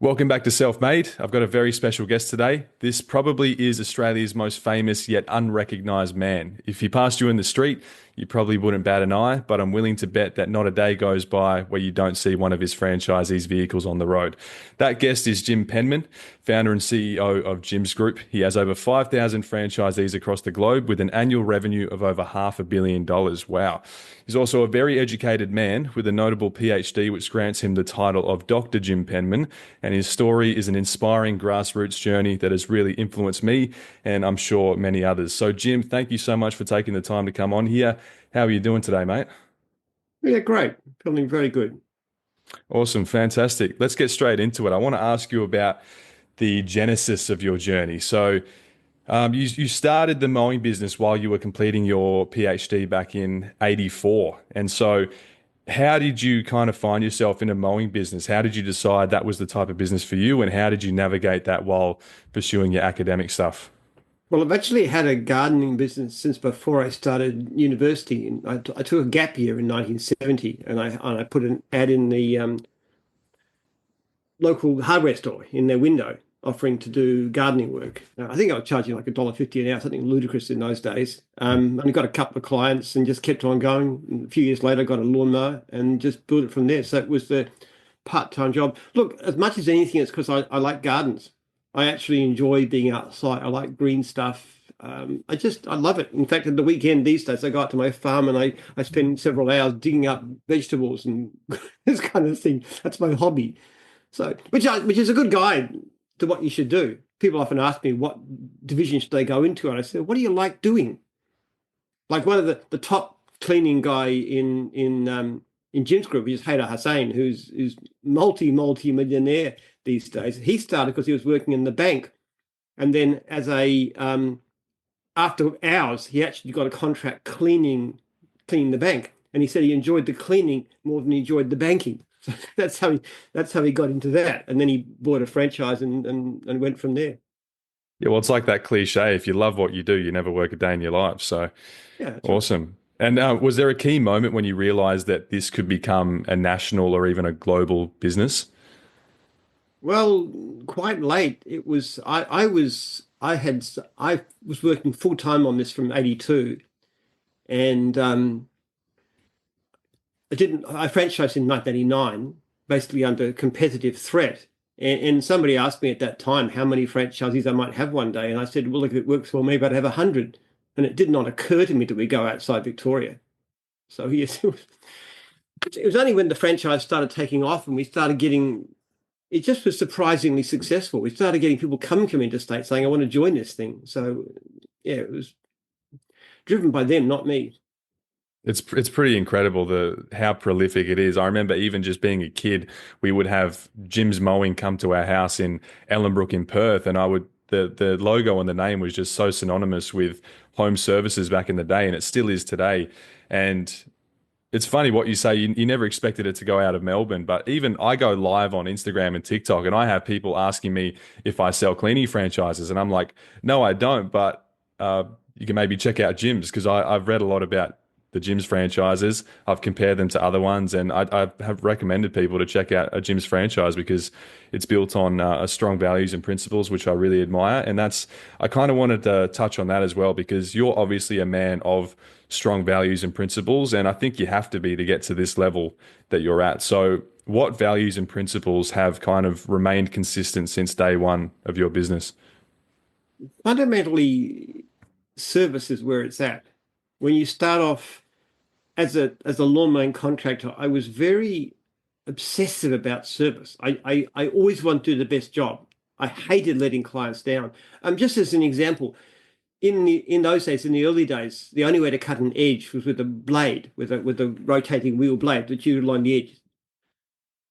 Welcome back to Self Made. I've got a very special guest today. This probably is Australia's most famous yet unrecognised man. If he passed you in the street, you probably wouldn't bat an eye, but I'm willing to bet that not a day goes by where you don't see one of his franchisees' vehicles on the road. That guest is Jim Penman, founder and CEO of Jim's Group. He has over 5,000 franchisees across the globe with an annual revenue of over $500 million. Wow. He's also a very educated man with a notable PhD, which grants him the title of Dr. Jim Penman. And his story is an inspiring grassroots journey that has really influenced me and I'm sure many others. So, Jim, thank you so much for taking the time to come on here. How are you doing today, mate? Yeah, great. Feeling very good. Awesome. Fantastic. Let's get straight into it. I want to ask you about the genesis of your journey. So, you started the mowing business while you were completing your PhD back in '84. And so, how did you kind of find yourself in a mowing business? How did you decide that was the type of business for you? And how did you navigate that while pursuing your academic stuff? Well, I've actually had a gardening business since before I started university. And I took a gap year in 1970, and I put an ad in the local hardware store in their window offering to do gardening work. I think I was charging like $1.50 an hour, something ludicrous in those days. Only got a couple of clients and just kept on going. And a few years later, I got a lawnmower and just built it from there. So it was the part-time job. Look, as much as anything, it's because I like gardens. I actually enjoy being outside. I like green stuff. I love it. In fact, at the weekend these days, I go out to my farm and I spend several hours digging up vegetables and this kind of thing. That's my hobby. So, which is a good guide to what you should do. People often ask me what division should they go into, and I say, "What do you like doing?" Like one of the top cleaning guy in Jim's group is Hayder Hussain, who's multi millionaire these days. He started because he was working in the bank, and then as a after hours, he actually got a contract cleaning the bank, and he said he enjoyed the cleaning more than he enjoyed the banking. So that's how he got into that, and then he bought a franchise and went from there. Yeah, well, it's like that cliche. If you love what you do, you never work a day in your life. So Yeah, that's right. awesome. And was there a key moment when you realized that this could become a national or even a global business? Well, quite late. It was I was working full time on this from '82, and I franchised in 1989, basically under competitive threat. And somebody asked me at that time how many franchisees I might have one day, and I said, well, look, if it works for me, but I'd have 100. And it did not occur to me that we go outside Victoria. So yes, it was only when the franchise started taking off and we started getting it just was surprisingly successful. We started getting people coming from interstate saying, I want to join this thing. So yeah, it was driven by them, not me. It's pretty incredible the how prolific it is. I remember even just being a kid, we would have Jim's Mowing come to our house in Ellenbrook in Perth, and I would the logo and the name was just so synonymous with home services back in the day, and it still is today. And it's funny what you say. You never expected it to go out of Melbourne, but even I go live on Instagram and TikTok, and I have people asking me if I sell cleaning franchises, and I'm like, no, I don't. But you can maybe check out Jim's because I've read a lot about the Jim's franchises. I've compared them to other ones, and I have recommended people to check out a Jim's franchise because it's built on strong values and principles, which I really admire. And I kind of wanted to touch on that as well because you're obviously a man of strong values and principles, and I think you have to be to get to this level that you're at. So, what values and principles have kind of remained consistent since day one of your business? Fundamentally, service is where it's at. When you start off as a lawn mowing contractor, I was very obsessive about service. I always want to do the best job. I hated letting clients down. Just as an example, in those days, in the early days, the only way to cut an edge was with a blade, with a rotating wheel blade that you would line the edge,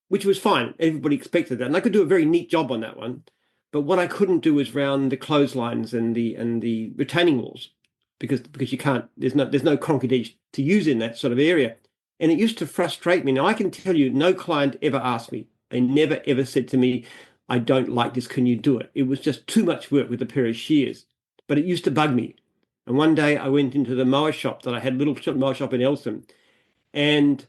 which was fine. Everybody expected that, and I could do a very neat job on that one. But what I couldn't do was round the clotheslines and the retaining walls because you can't. There's no concrete edge to use in that sort of area, and it used to frustrate me. Now I can tell you, no client ever asked me. They never ever said to me, "I don't like this. Can you do it?" It was just too much work with a pair of shears, but it used to bug me. And one day I went into the mower shop that I had, a little mower shop in Eltham, and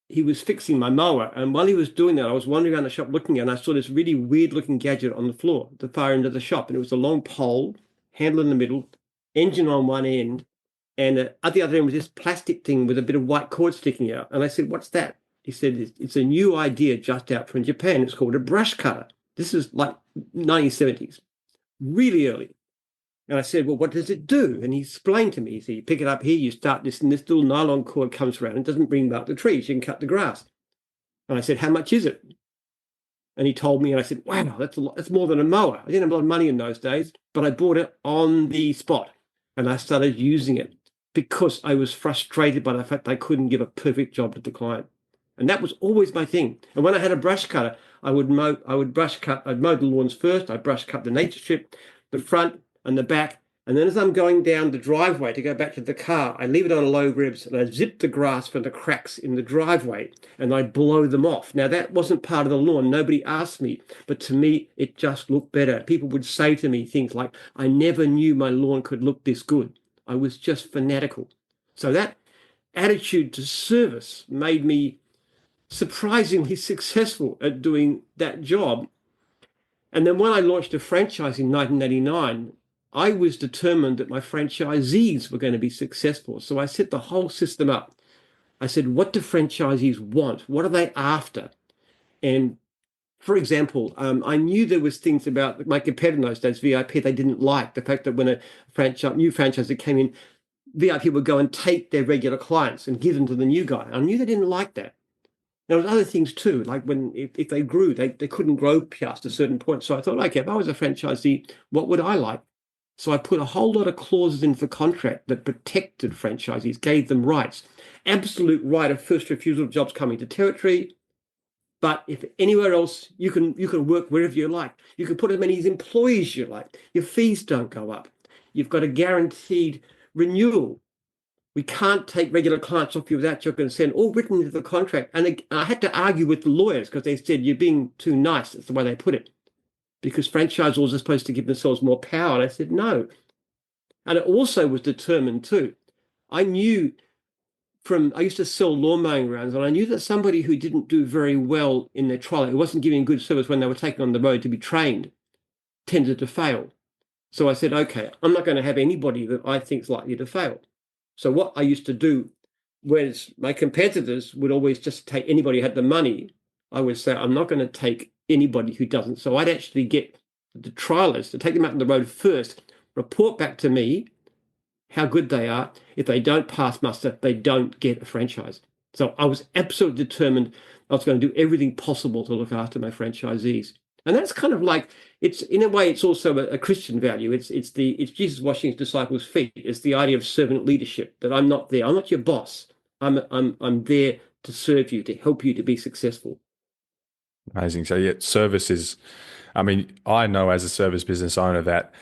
he was fixing my mower. And while he was doing that, I was wandering around the shop looking at it, and I saw this really weird looking gadget on the floor at the far end of the shop. And it was a long pole, handle in the middle, engine on one end, and at the other end was this plastic thing with a bit of white cord sticking out. And I said, "What's that?" He said, "It's a new idea just out from Japan. It's called a brush cutter." This is like 1970s, really early. And I said, "Well, what does it do?" And he explained to me. He said, "You pick it up here, you start this, and this little nylon cord comes around and doesn't bring back the trees. You can cut the grass." And I said, "How much is it?" And he told me, and I said, "Wow, that's a lot. That's more than a mower." I didn't have a lot of money in those days, but I bought it on the spot, and I started using it because I was frustrated by the fact I couldn't give a perfect job to the client. And that was always my thing. And when I had a brush cutter, I would brush cut, I'd mow the lawns first, I'd brush cut the nature strip, the front and the back. And then as I'm going down the driveway to go back to the car, I leave it on low ribs and I zip the grass from the cracks in the driveway and I blow them off. Now, that wasn't part of the lawn. Nobody asked me, but to me, it just looked better. People would say to me things like, "I never knew my lawn could look this good." I was just fanatical. So that attitude to service made me surprisingly successful at doing that job. And then when I launched a franchise in 1989, I was determined that my franchisees were going to be successful. So I set the whole system up. I said, what do franchisees want? What are they after? And for example, I knew there was things about my competitor in those days, VIP, they didn't like the fact that when a new franchisee came in, VIP would go and take their regular clients and give them to the new guy. I knew they didn't like that. There was other things too, like when if they grew, they couldn't grow past a certain point. So I thought, okay, if I was a franchisee, what would I like? So I put a whole lot of clauses into the contract that protected franchisees, gave them rights, absolute right of first refusal of jobs coming to territory. But if anywhere else, you can work wherever you like. You can put as many employees as you like. Your fees don't go up. You've got a guaranteed renewal. We can't take regular clients off you without your consent, all written into the contract. And I had to argue with the lawyers because they said, "You're being too nice." That's the way they put it. Because franchisors are supposed to give themselves more power. And I said, no. And it also was determined too. I knew I used to sell lawn mowing rounds, and I knew that somebody who didn't do very well in their trial, who wasn't giving good service when they were taken on the road to be trained, tended to fail. So I said, okay, I'm not going to have anybody that I think is likely to fail. So what I used to do, whereas my competitors would always just take anybody who had the money, I would say, I'm not going to take anybody who doesn't. So I'd actually get the trialists to take them out on the road first, report back to me how good they are. If they don't pass muster, they don't get a franchise. So I was absolutely determined I was going to do everything possible to look after my franchisees. And that's kind of like, it's in a way, it's also a Christian value. It's Jesus washing his disciples' feet. It's the idea of servant leadership, that I'm not there. I'm not your boss. I'm there to serve you, to help you to be successful. Amazing. So yeah, service is, I mean, I know as a service business owner that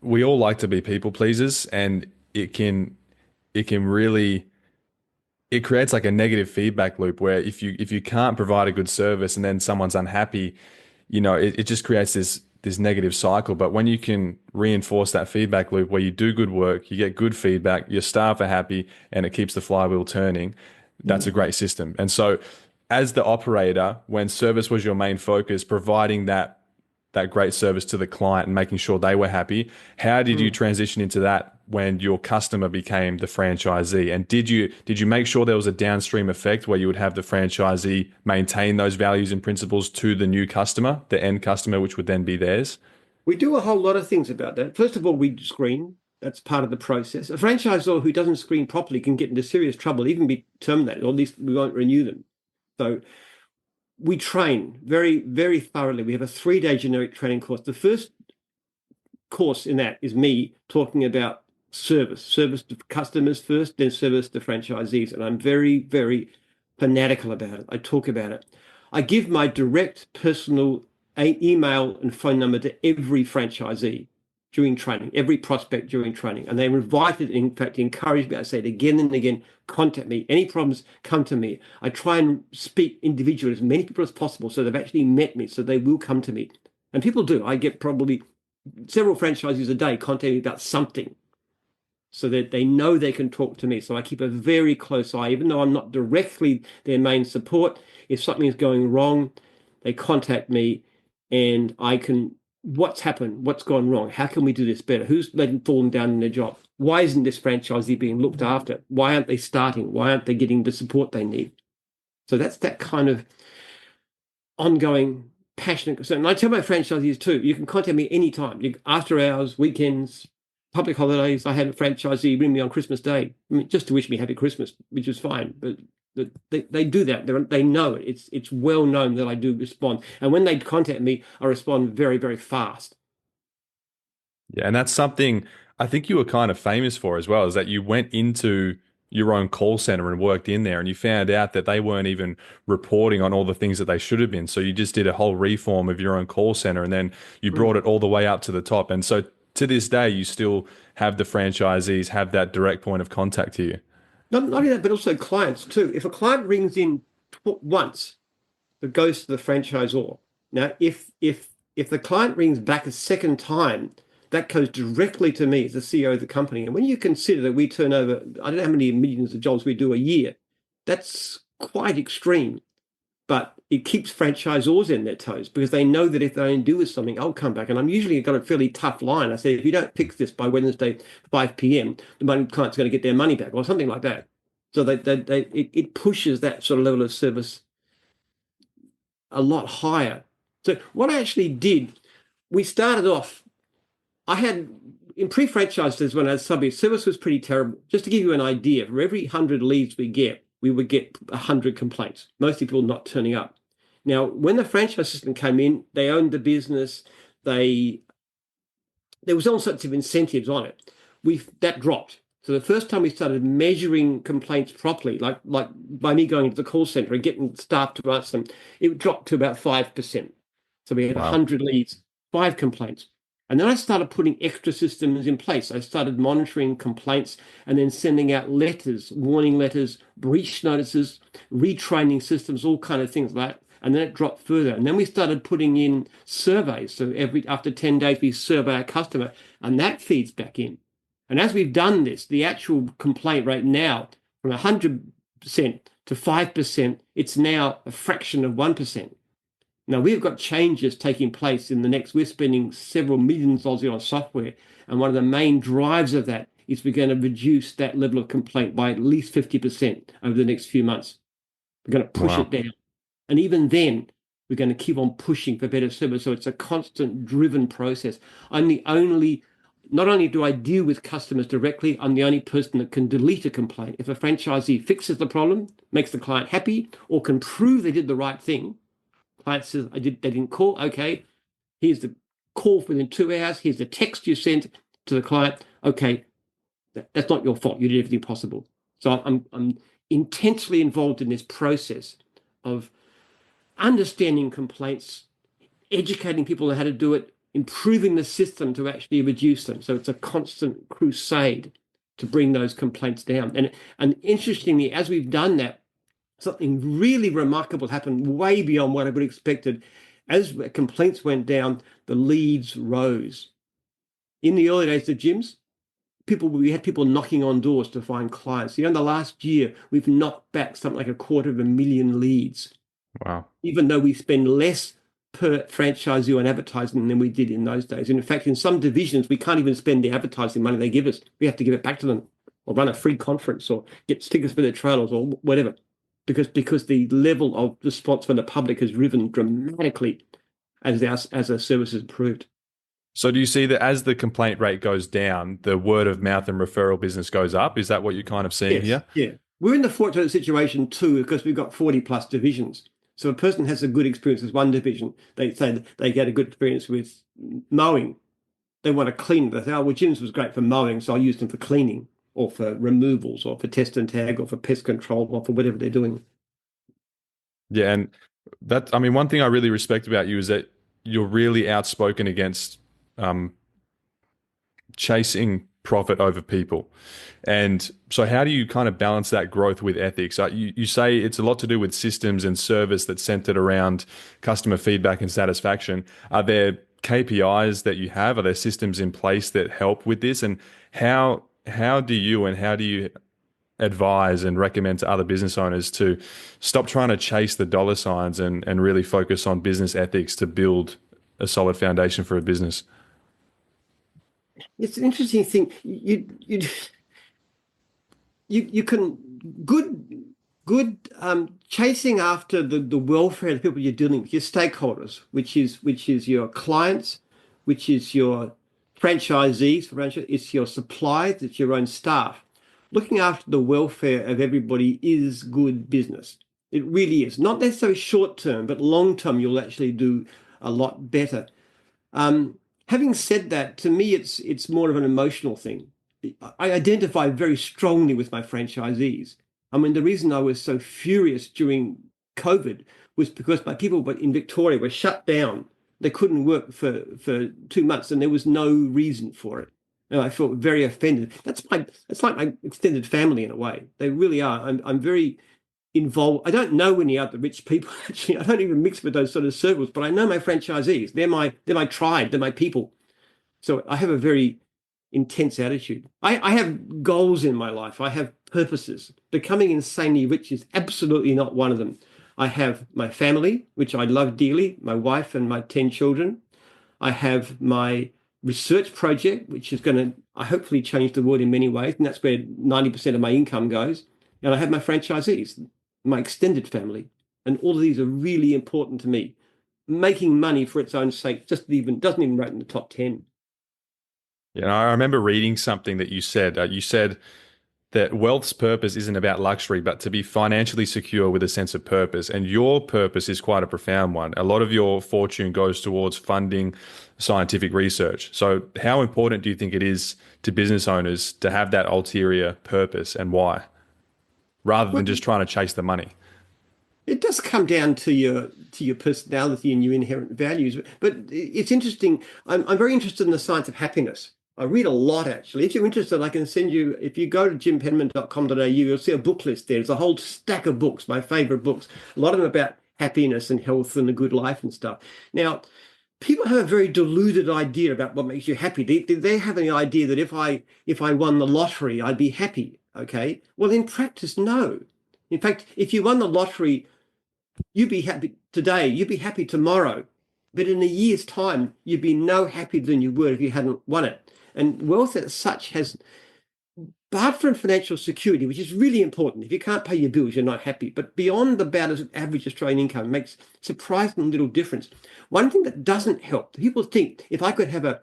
we all like to be people pleasers, and it can really, it creates like a negative feedback loop where if you can't provide a good service and then someone's unhappy, it just creates this negative cycle. But when you can reinforce that feedback loop where you do good work, you get good feedback, your staff are happy, and it keeps the flywheel turning, that's a great system. And so as the operator, when service was your main focus, providing that great service to the client and making sure they were happy, how did you transition into that when your customer became the franchisee? And did you make sure there was a downstream effect where you would have the franchisee maintain those values and principles to the new customer, the end customer, which would then be theirs? We do a whole lot of things about that. First of all, we screen. That's part of the process. A franchisor who doesn't screen properly can get into serious trouble, even be terminated, or at least we won't renew them. So we train very, very thoroughly. We have a 3-day generic training course. The first course in that is me talking about service to customers first, then service to franchisees. And I'm very, very fanatical about it. I talk about it. I give my direct personal email and phone number to every franchisee during training, every prospect during training. And they're invited, in fact, encourage me. I say it again and again, contact me. Any problems, come to me. I try and speak individually to as many people as possible so they've actually met me, so they will come to me. And people do. I get probably several franchisees a day contacting me about something. so that they know they can talk to me. So I keep a very close eye, even though I'm not directly their main support. If something is going wrong, they contact me and I can, what's happened? What's gone wrong? How can we do this better? Who's letting fallen down in their job? Why isn't this franchisee being looked after? Why aren't they starting? Why aren't they getting the support they need? So that's that kind of ongoing passionate concern. And I tell my franchisees too, you can contact me anytime, after hours, weekends, public holidays. I had a franchisee ring me on Christmas Day, I mean, just to wish me happy Christmas, which was fine. But they do that. They know it. It's well known that I do respond. And when they contact me, I respond very, very fast. Yeah, and that's something I think you were kind of famous for as well, is that you went into your own call center and worked in there and you found out that they weren't even reporting on all the things that they should have been. So you just did a whole reform of your own call center and then you Mm. brought it all the way up to the top. And so to this day, you still have the franchisees have that direct point of contact to you. Not only that, but also clients too. If a client rings in once, it goes to the franchisor. Now, if the client rings back a second time, that goes directly to me as the CEO of the company. And when you consider that we turn over, I don't know how many millions of jobs we do a year, that's quite extreme. But it keeps franchisors in their toes because they know that if they don't do with something, I'll come back. And I'm usually got a fairly tough line. I say, if you don't fix this by Wednesday, 5 p.m., the money client's going to get their money back or something like that. So it pushes that sort of level of service a lot higher. So what I actually did, we started off, I had in pre-franchises when I was subbie, service was pretty terrible. Just to give you an idea, for every 100 leads we would get 100 complaints, mostly people not turning up. Now, when the franchise system came in, they owned the business. There was all sorts of incentives on it. That dropped. So the first time we started measuring complaints properly, like by me going into the call center and getting staff to answer them, it dropped to about 5%. So we had Wow. 100 leads, 5 complaints. And then I started putting extra systems in place. I started monitoring complaints and then sending out letters, warning letters, breach notices, retraining systems, all kind of things like that. And then it dropped further. And then we started putting in surveys. So after 10 days, we survey our customer, and that feeds back in. And as we've done this, the actual complaint rate now from 100% to 5%, it's now a fraction of 1%. Now we've got changes taking place in the next, we're spending several millions Aussie on software. And one of the main drives of that is we're going to reduce that level of complaint by at least 50% over the next few months. We're going to push Wow. it down. And even then, we're going to keep on pushing for better service. So it's a constant driven process. Not only do I deal with customers directly, I'm the only person that can delete a complaint. If a franchisee fixes the problem, makes the client happy, or can prove they did the right thing, client says, they didn't call, okay, here's the call within 2 hours, here's the text you sent to the client, okay, that's not your fault, you did everything possible. So I'm intensely involved in this process of understanding complaints, educating people on how to do it, improving the system to actually reduce them. So it's a constant crusade to bring those complaints down. And interestingly, as we've done that, something really remarkable happened way beyond what I would have expected. As complaints went down, the leads rose. In the early days of gyms, we had people knocking on doors to find clients. In the last year, we've knocked back something like 250,000 leads, Wow. even though we spend less per franchisee on advertising than we did in those days. And in fact, in some divisions, we can't even spend the advertising money they give us. We have to give it back to them or run a free conference or get stickers for their trailers or whatever, because the level of response from the public has risen dramatically as our service has improved. So do you see that as the complaint rate goes down, the word of mouth and referral business goes up? Is that what you're kind of seeing Yes, here? yeah. We're in the fortunate situation too, because we've got 40 plus divisions. So a person has a good experience with one division. They say they get a good experience with mowing. They want to clean. They say, oh, well, Jim's was great for mowing, so I'll use them for cleaning or for removals or for test and tag or for pest control or for whatever they're doing. Yeah, and that, I mean, one thing I really respect about you is that you're really outspoken against um, chasing profit over people. And so how do you kind of balance that growth with ethics? You say it's a lot to do with systems and service that's centered around customer feedback and satisfaction. Are there KPIs that you have? Are there systems in place that help with this? And how do you and how do you advise and recommend to other business owners to stop trying to chase the dollar signs and really focus on business ethics to build a solid foundation for a business? It's an interesting thing. You can good chasing after the welfare of the people you're dealing with, your stakeholders, which is your clients, which is your franchisees, it's your suppliers, it's your own staff. Looking after the welfare of everybody is good business. It really is. Not necessarily short term, but long term, you'll actually do a lot better. Having said that, to me, it's more of an emotional thing. I identify very strongly with my franchisees. I mean, the reason I was so furious during COVID was because my people in Victoria were shut down. They couldn't work for 2 months, and there was no reason for it. And I felt very offended. That's like my extended family in a way. They really are. I'm very involved. I don't know any other rich people actually. I don't even mix with those sort of circles, but I know my franchisees. They're my tribe. They're my people. So I have a very intense attitude. I have goals in my life. I have purposes. Becoming insanely rich is absolutely not one of them. I have my family, which I love dearly, my wife and my 10 children. I have my research project, which is going to I hopefully change the world in many ways, and that's where 90% of my income goes. And I have my franchisees, my extended family, and all of these are really important to me. Making money for its own sake just even doesn't even rate in the top 10. You know, I remember reading something that you said. You said that wealth's purpose isn't about luxury, but to be financially secure with a sense of purpose. And your purpose is quite a profound one. A lot of your fortune goes towards funding scientific research. So, how important do you think it is to business owners to have that ulterior purpose and why, rather Well, than just trying to chase the money? it does come down to your personality and your inherent values. But it's interesting. I'm very interested in the science of happiness. I read a lot actually. If you're interested, I can send you. If you go to jimpenman.com.au, you'll see a book list there. There's a whole stack of books, my favorite books. A lot of them about happiness and health and a good life and stuff. Now, people have a very deluded idea about what makes you happy. They have an idea that if I won the lottery, I'd be happy. Okay. Well, in practice, no. In fact, if you won the lottery, you'd be happy today, you'd be happy tomorrow. But in a year's time, you'd be no happier than you would if you hadn't won it. And wealth as such has, apart from financial security, which is really important. If you can't pay your bills, you're not happy. But beyond about an average Australian income, it makes surprisingly little difference. One thing that doesn't help, people think if I could have a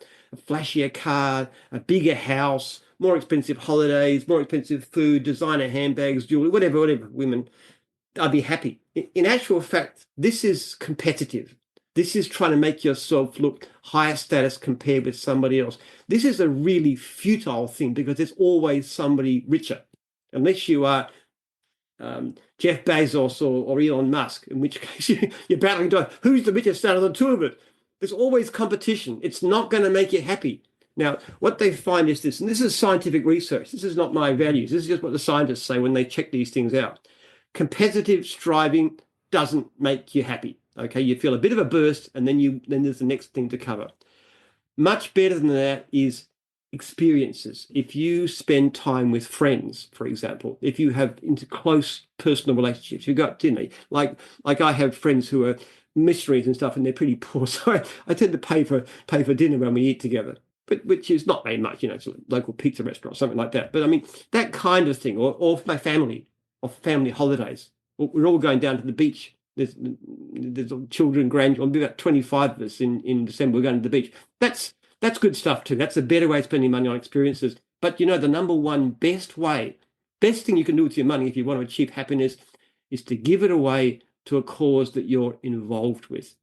flashier car, a bigger house, more expensive holidays, more expensive food, designer handbags, jewelry, whatever, women, I'd be happy. In actual fact, this is competitive. This is trying to make yourself look higher status compared with somebody else. This is a really futile thing because there's always somebody richer, unless you are Jeff Bezos or Elon Musk, in which case you're battling to who's the richest out of the two of it. There's always competition. It's not going to make you happy. Now, what they find is this, and this is scientific research. This is not my values. This is just what the scientists say when they check these things out. Competitive striving doesn't make you happy. Okay, you feel a bit of a burst, and then there's the next thing to cover. Much better than that is experiences. If you spend time with friends, for example, if you have into close personal relationships, you go out to dinner. Like I have friends who are missionaries and stuff, and they're pretty poor, so I tend to pay for dinner when we eat together. But which is not very much, it's a local pizza restaurant, something like that. But I mean, that kind of thing, or my family, or family holidays. We're all going down to the beach. There's children, grandchildren, be about 25 of us in December. We're going to the beach. That's good stuff too. That's a better way of spending money on experiences. But the number one best thing you can do with your money if you want to achieve happiness is to give it away to a cause that you're involved with.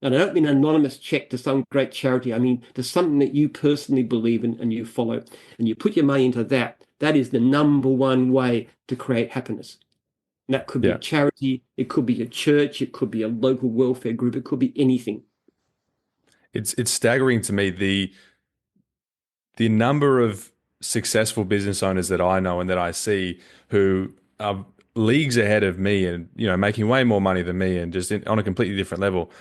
And I don't mean an anonymous check to some great charity. I mean to something that you personally believe in and you follow, and you put your money into that. That is the number one way to create happiness. And that could be a Yeah. charity, it could be a church, it could be a local welfare group, it could be anything. It's staggering to me the number of successful business owners that I know and that I see who are leagues ahead of me and making way more money than me and just on a completely different level.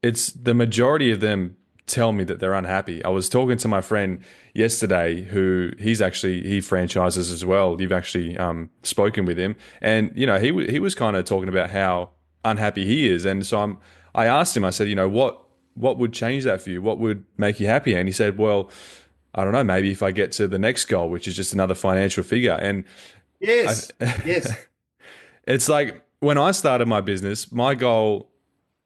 It's the majority of them tell me that they're unhappy. I was talking to my friend yesterday who he franchises as well. You've actually spoken with him, and he was kind of talking about how unhappy he is, and so I asked him. I said, what would change that for you? What would make you happy? And he said, well, I don't know, maybe if I get to the next goal, which is just another financial figure. And I, Yes, yes. it's like when I started my business, my goal,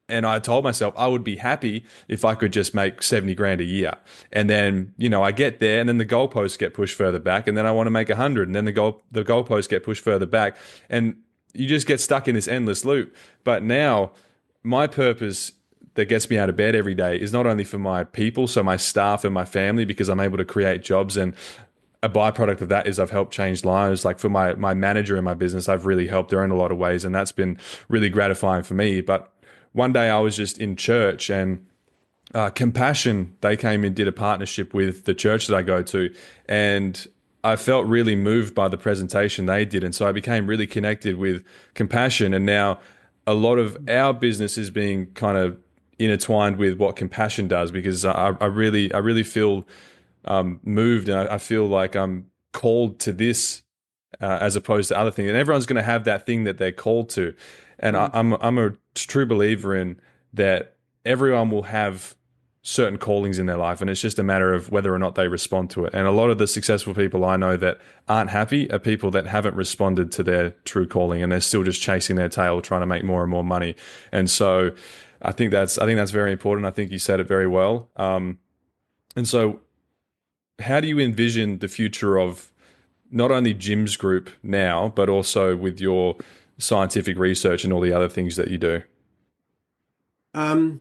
and I told myself I would be happy if I could just make 70 grand a year. And then, I get there and then the goalposts get pushed further back. And then I want to make 100. And then the goalposts get pushed further back. And you just get stuck in this endless loop. But now my purpose that gets me out of bed every day is not only for my people, so my staff and my family, because I'm able to create jobs. And a byproduct of that is I've helped change lives. Like for my manager in my business, I've really helped her in a lot of ways. And that's been really gratifying for me. But one day I was just in church and Compassion, they came and did a partnership with the church that I go to. And I felt really moved by the presentation they did. And so I became really connected with Compassion. And now a lot of our business is being kind of intertwined with what Compassion does because I really feel moved and I feel like I'm called to this as opposed to other things. And everyone's going to have that thing that they're called to. And Mm. I'm a true believer in that everyone will have certain callings in their life, and it's just a matter of whether or not they respond to it. And a lot of the successful people I know that aren't happy are people that haven't responded to their true calling, and they're still just chasing their tail, trying to make more and more money. And so, I think that's very important. I think you said it very well. And so, how do you envision the future of not only Jim's group now, but also with your scientific research and all the other things that you do? Um,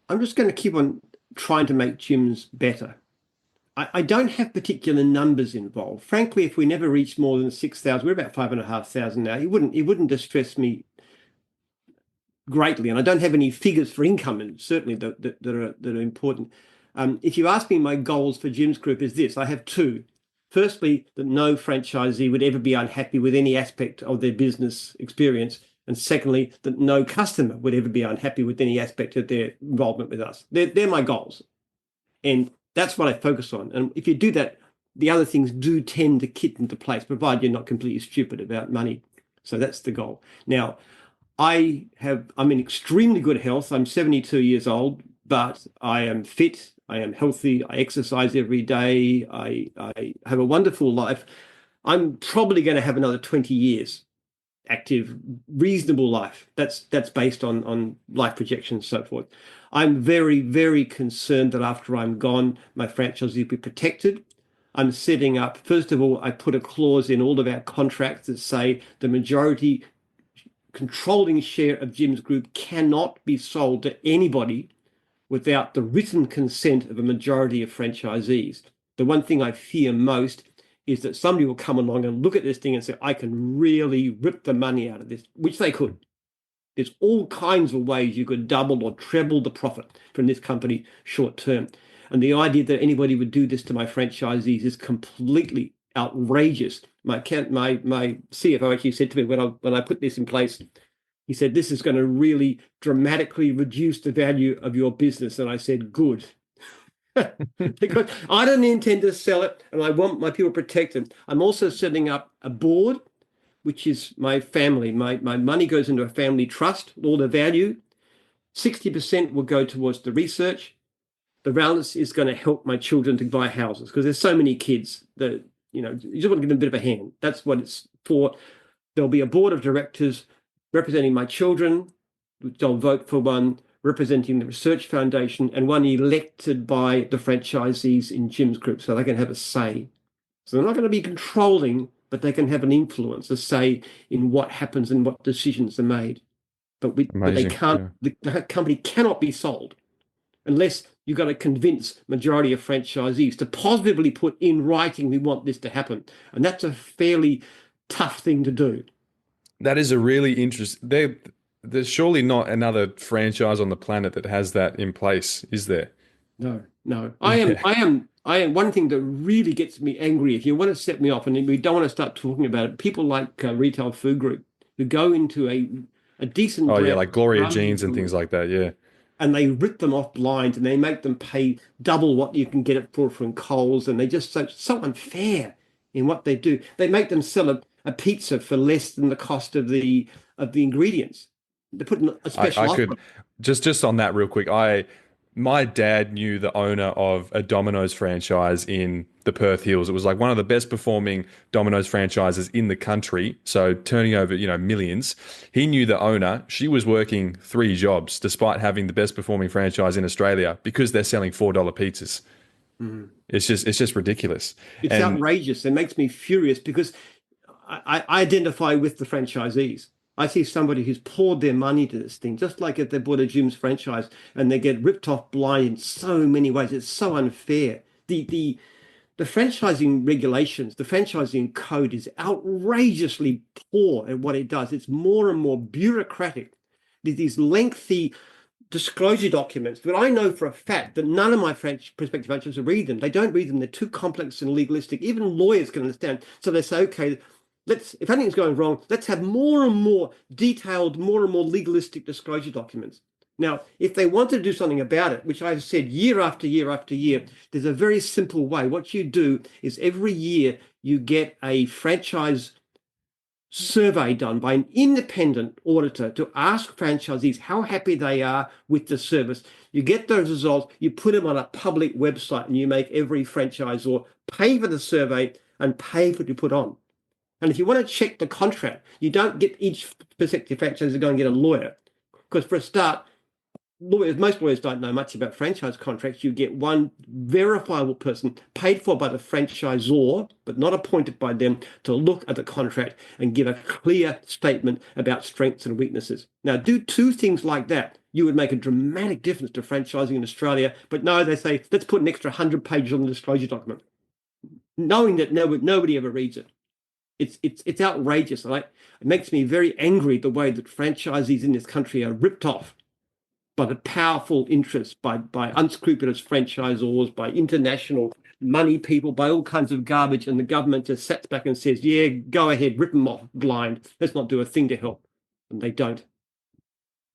I'm just going to keep on trying to make gyms better. I don't have particular numbers involved. Frankly, if we never reach more than 6,000, we're about 5,500 now. It wouldn't distress me greatly, and I don't have any figures for income, and certainly that are important. If you ask me, my goals for Jim's Group is this: I have two. Firstly, that no franchisee would ever be unhappy with any aspect of their business experience, and secondly, that no customer would ever be unhappy with any aspect of their involvement with us. They're my goals, and that's what I focus on. And if you do that, the other things do tend to kit into place, provided you're not completely stupid about money. So that's the goal. Now, I'm in extremely good health. I'm 72 years old, but I am fit. I am healthy. I exercise every day. I have a wonderful life. I'm probably going to have another 20 years active, reasonable life. That's based on life projections and so forth. I'm very, very concerned that after I'm gone, my franchise will be protected. I'm setting up, first of all, I put a clause in all of our contracts that say the majority controlling share of Jim's Group cannot be sold to anybody without the written consent of a majority of franchisees. The one thing I fear most is that somebody will come along and look at this thing and say, I can really rip the money out of this, which they could. There's all kinds of ways you could double or treble the profit from this company short term. And the idea that anybody would do this to my franchisees is completely outrageous. My CFO actually said to me when I put this in place, he said, this is going to really dramatically reduce the value of your business. And I said, good. Because I don't intend to sell it and I want my people protected. I'm also setting up a board, which is my family. My money goes into a family trust, all the value. 60% will go towards the research. The balance is going to help my children to buy houses because there's so many kids that, you just want to give them a bit of a hand. That's what it's for. There'll be a board of directors representing my children. They'll vote for one representing the Research Foundation and one elected by the franchisees in Jim's Group so they can have a say. So they're not going to be controlling, but they can have an influence, a say in what happens and what decisions are made. But they Amazing. can't, Yeah. the company cannot be sold unless you've got to convince majority of franchisees to positively put in writing we want this to happen. And that's a fairly tough thing to do. That is a really interesting. There's surely not another franchise on the planet that has that in place, is there? No, no. I am, Yeah. I am, I am. One thing that really gets me angry, if you want to set me off, and we don't want to start talking about it, people like Retail Food Group who go into a decent Oh yeah, brand, like Gloria value jeans and things food, like that. Yeah. and they rip them off blind and they make them pay double what you can get it for from Coles, and they just so unfair in what they do. They make them sell a pizza for less than the cost of the ingredients. They put in a I special offer. could just on that real quick. My dad knew the owner of a Domino's franchise in the Perth Hills. It was like one of the best performing Domino's franchises in the country. So turning over, millions. He knew the owner. She was working 3 jobs despite having the best performing franchise in Australia because they're selling $4 pizzas. Mhm. It's just ridiculous. It's And outrageous. It makes me furious because I identify with the franchisees. I see somebody who's poured their money to this thing, just like if they bought a Jim's franchise and they get ripped off blind in so many ways. It's so unfair. The franchising regulations, the franchising code is outrageously poor at what it does. It's more and more bureaucratic. There's these lengthy disclosure documents, but I know for a fact that none of my prospective franchisors read them. They don't read them. They're too complex and legalistic. Even lawyers can understand. So they say, okay, if anything's going wrong, let's have more and more detailed, more and more legalistic disclosure documents. Now, if they want to do something about it, which I've said year after year after year, there's a very simple way. What you do is every year you get a franchise survey done by an independent auditor to ask franchisees how happy they are with the service. You get those results, you put them on a public website, and you make every franchisor pay for the survey and pay for it to put on. And if you want to check the contract, you don't get each prospective franchisee to go and get a lawyer. Because for a start, most lawyers don't know much about franchise contracts. You get one verifiable person paid for by the franchisor, but not appointed by them, to look at the contract and give a clear statement about strengths and weaknesses. Now, do two things like that. You would make a dramatic difference to franchising in Australia. But no, they say, let's put an extra 100 pages on the disclosure document, knowing that nobody ever reads it. It's outrageous. It makes me very angry the way that franchisees in this country are ripped off by the powerful interests, by unscrupulous franchisors, by international money people, by all kinds of garbage, and the government just sits back and says, yeah, go ahead, rip them off blind. Let's not do a thing to help. And they don't.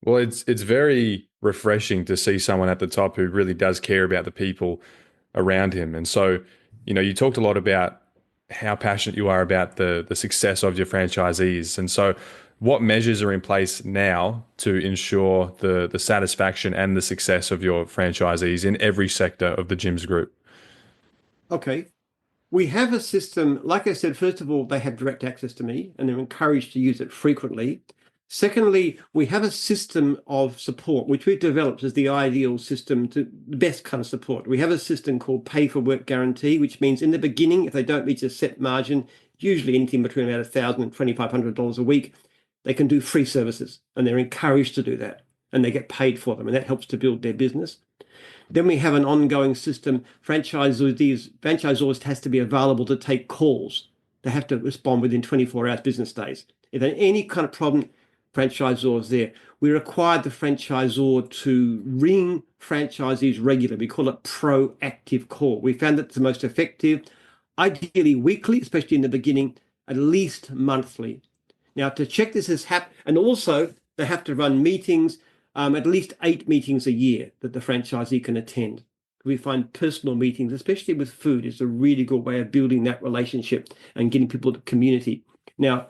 well, it's very refreshing to see someone at the top who really does care about the people around him. And so, you talked a lot about how passionate you are about the success of your franchisees. And so, what measures are in place now to ensure the satisfaction and the success of your franchisees in every sector of the Gyms Group? Okay. We have a system, like I said, first of all, they have direct access to me and they're encouraged to use it frequently. Secondly, we have a system of support, which we've developed as the ideal system, to the best kind of support. We have a system called pay for work guarantee, which means in the beginning, if they don't reach a set margin, usually anything between about $1,000 and $2,500 a week, they can do free services, and they're encouraged to do that, and they get paid for them, and that helps to build their business. Then we have an ongoing system. Franchisors has to be available to take calls. They have to respond within 24 hours business days. If there's any kind of problem, franchisors there. We require the franchisor to ring franchisees regularly. We call it proactive call. We found that the most effective, ideally weekly, especially in the beginning, at least monthly. Now, to check this has happened, and also they have to run meetings, at least 8 meetings a year that the franchisee can attend. We find personal meetings, especially with food, is a really good way of building that relationship and getting people to community. Now,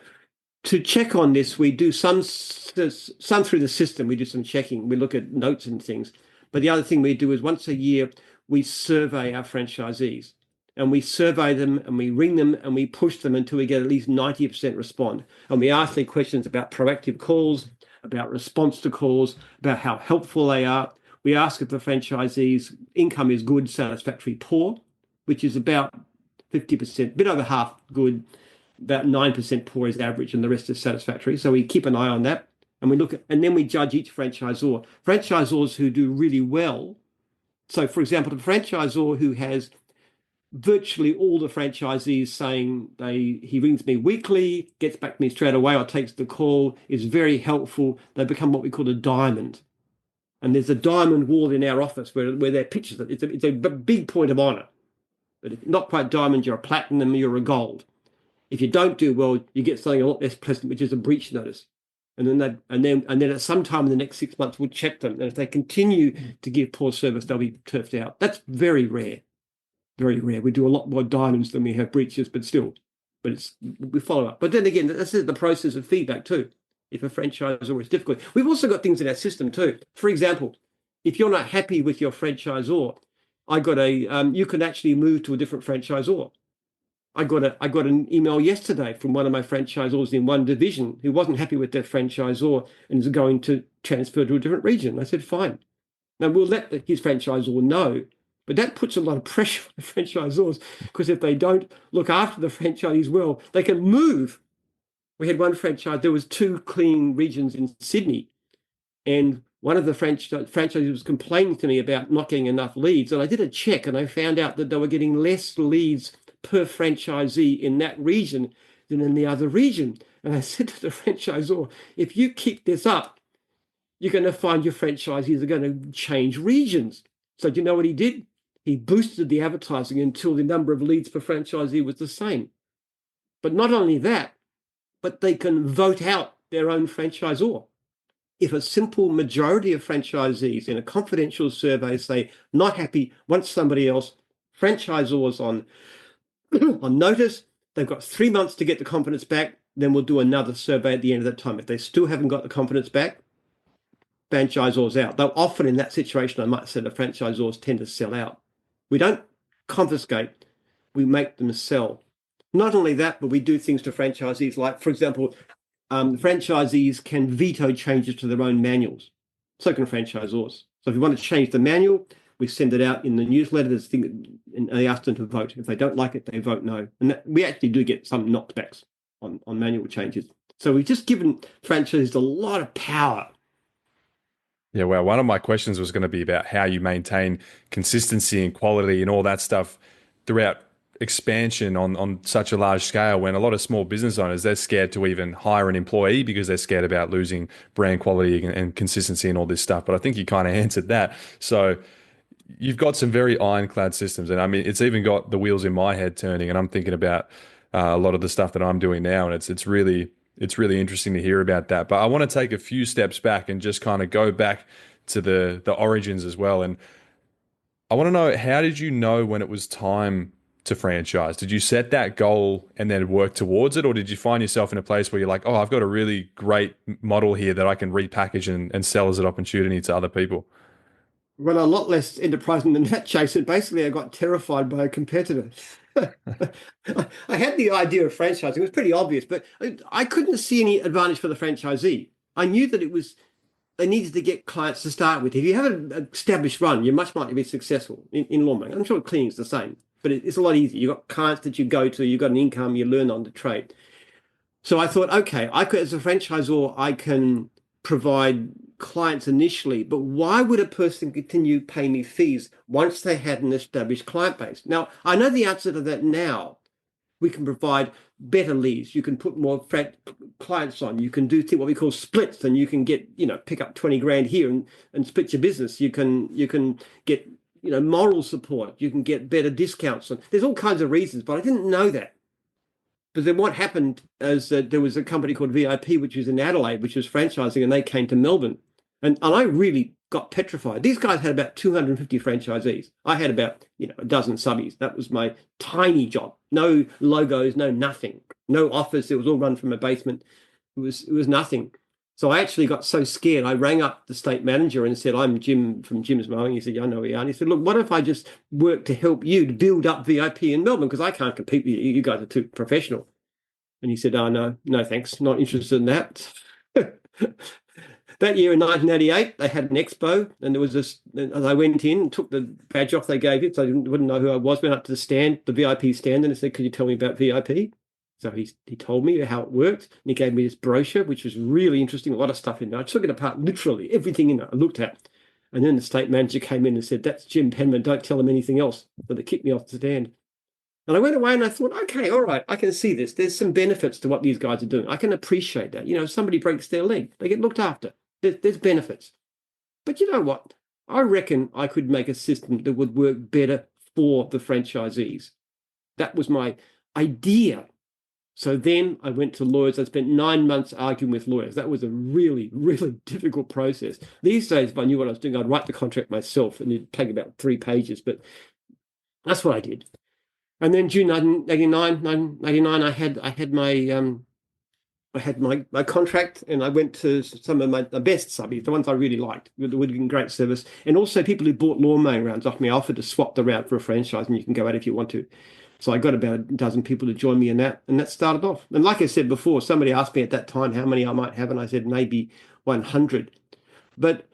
to check on this, we do some through the system. We do some checking. We look at notes and things. But the other thing we do is once a year, we survey our franchisees. And we survey them and we ring them and we push them until we get at least 90% respond. And we ask them questions about proactive calls, about response to calls, about how helpful they are. We ask if the franchisee's income is good, satisfactory, poor, which is about 50%, a bit over half good, about 9% poor is average, and the rest is satisfactory. So we keep an eye on that. And we look at, and then we judge each franchisor. Franchisors who do really well. So, for example, the franchisor who has virtually all the franchisees saying he rings me weekly, gets back to me straight away, or takes the call, is very helpful. They become what we call a diamond. And there's a diamond wall in our office where they're pictures. It's a big point of honor. But if not quite diamond, you're a platinum, you're a gold. If you don't do well, you get something a lot less pleasant, which is a breach notice. And then at some time in the next 6 months, we'll check them. And if they continue to give poor service, they'll be turfed out. That's very rare, very rare. We do a lot more diamonds than we have breaches, but still, we follow up. But then again, this is the process of feedback too. If a franchisor is difficult, we've also got things in our system too. For example, if you're not happy with your franchisor, you can actually move to a different franchisor. I got an email yesterday from one of my franchisors in one division who wasn't happy with their franchisor and is going to transfer to a different region. I said, fine. Now we'll let his franchisor know, but that puts a lot of pressure on the franchisors, because if they don't look after the franchisees well, they can move. We had one franchise, there was 2 clean regions in Sydney, and one of the franchisees was complaining to me about not getting enough leads. And I did a check and I found out that they were getting less leads per franchisee in that region than in the other region. And I said to the franchisor, if you keep this up, you're going to find your franchisees are going to change regions. So do you know what he did? He boosted the advertising until the number of leads per franchisee was the same. But not only that, but they can vote out their own franchisor. If a simple majority of franchisees in a confidential survey say not happy, want somebody else, franchisors on notice, they've got 3 months to get the confidence back, then we'll do another survey at the end of that time. If they still haven't got the confidence back, franchisors out. Though often in that situation, I might say the franchisors tend to sell out. We don't confiscate, we make them sell. Not only that, but we do things to franchisees like, for example, franchisees can veto changes to their own manuals. So can franchisors. So if you want to change the manual, we send it out in the newsletter, and they ask them to vote. If they don't like it, they vote no. And we actually do get some knockbacks on manual changes. So we've just given franchisees a lot of power. Yeah, well, one of my questions was going to be about how you maintain consistency and quality and all that stuff throughout expansion on such a large scale, when a lot of small business owners, they're scared to even hire an employee because they're scared about losing brand quality and consistency and all this stuff. But I think you kind of answered that. So you've got some very ironclad systems. And I mean, it's even got the wheels in my head turning, and I'm thinking about a lot of the stuff that I'm doing now. And it's really interesting to hear about that. But I want to take a few steps back and just kind of go back to the origins as well. And I want to know, how did you know when it was time to franchise? Did you set that goal and then work towards it? Or did you find yourself in a place where you're like, oh, I've got a really great model here that I can repackage and sell as an opportunity to other people? Well, a lot less enterprising than that, Jason. Basically, I got terrified by a competitor. I had the idea of franchising. It was pretty obvious, but I couldn't see any advantage for the franchisee. I knew that they needed to get clients to start with. If you have an established run, you're much more likely to be successful in lawnmowing. I'm sure cleaning is the same, but it's a lot easier. You've got clients that you go to, you've got an income, you learn on the trade. So I thought, okay, as a franchisor, I can provide clients initially, but why would a person continue paying me fees once they had an established client base? Now, I know the answer to that now. We can provide better leads. You can put more clients on. You can do what we call splits, and you can get, pick up 20 grand here and split your business. You can get, moral support. You can get better discounts. And there's all kinds of reasons, but I didn't know that. But then what happened is that there was a company called VIP, which was in Adelaide, which was franchising, and they came to Melbourne. And I really got petrified. These guys had about 250 franchisees. I had about, a dozen subbies. That was my tiny job. No logos, no nothing, no office. It was all run from a basement. It was nothing. So I actually got so scared. I rang up the state manager and said, I'm Jim from Jim's Mowing. He said, yeah, I know who you are. And he said, look, what if I just work to help you to build up VIP in Melbourne? Because I can't compete with you. You guys are too professional. And he said, oh, no, thanks. Not interested in that. That year in 1988, they had an expo, and there was this. As I went in, took the badge off they gave it, so I wouldn't know who I was. Went up to the stand, the VIP stand, and I said, "Could you tell me about VIP?" So he told me how it worked, and he gave me this brochure, which was really interesting. A lot of stuff in there. I took it apart, literally everything in it. I looked at, and then the state manager came in and said, "That's Jim Penman. Don't tell him anything else." So they kicked me off the stand. And I went away and I thought, okay, all right, I can see this. There's some benefits to what these guys are doing. I can appreciate that. If somebody breaks their leg, they get looked after. There's benefits. But you know what? I reckon I could make a system that would work better for the franchisees. That was my idea. So then I went to lawyers. I spent 9 months arguing with lawyers. That was a really, really difficult process. These days, if I knew what I was doing, I'd write the contract myself and it'd take about 3 pages, but that's what I did. And then June 1989, I had my contract, and I went to some of my the best subbies, the ones I really liked, would have been great service. And also people who bought lawn mowing rounds off me. I offered to swap the round for a franchise, and you can go out if you want to. So I got about a dozen people to join me in that, and that started off. And like I said before, somebody asked me at that time how many I might have, and I said maybe 100. But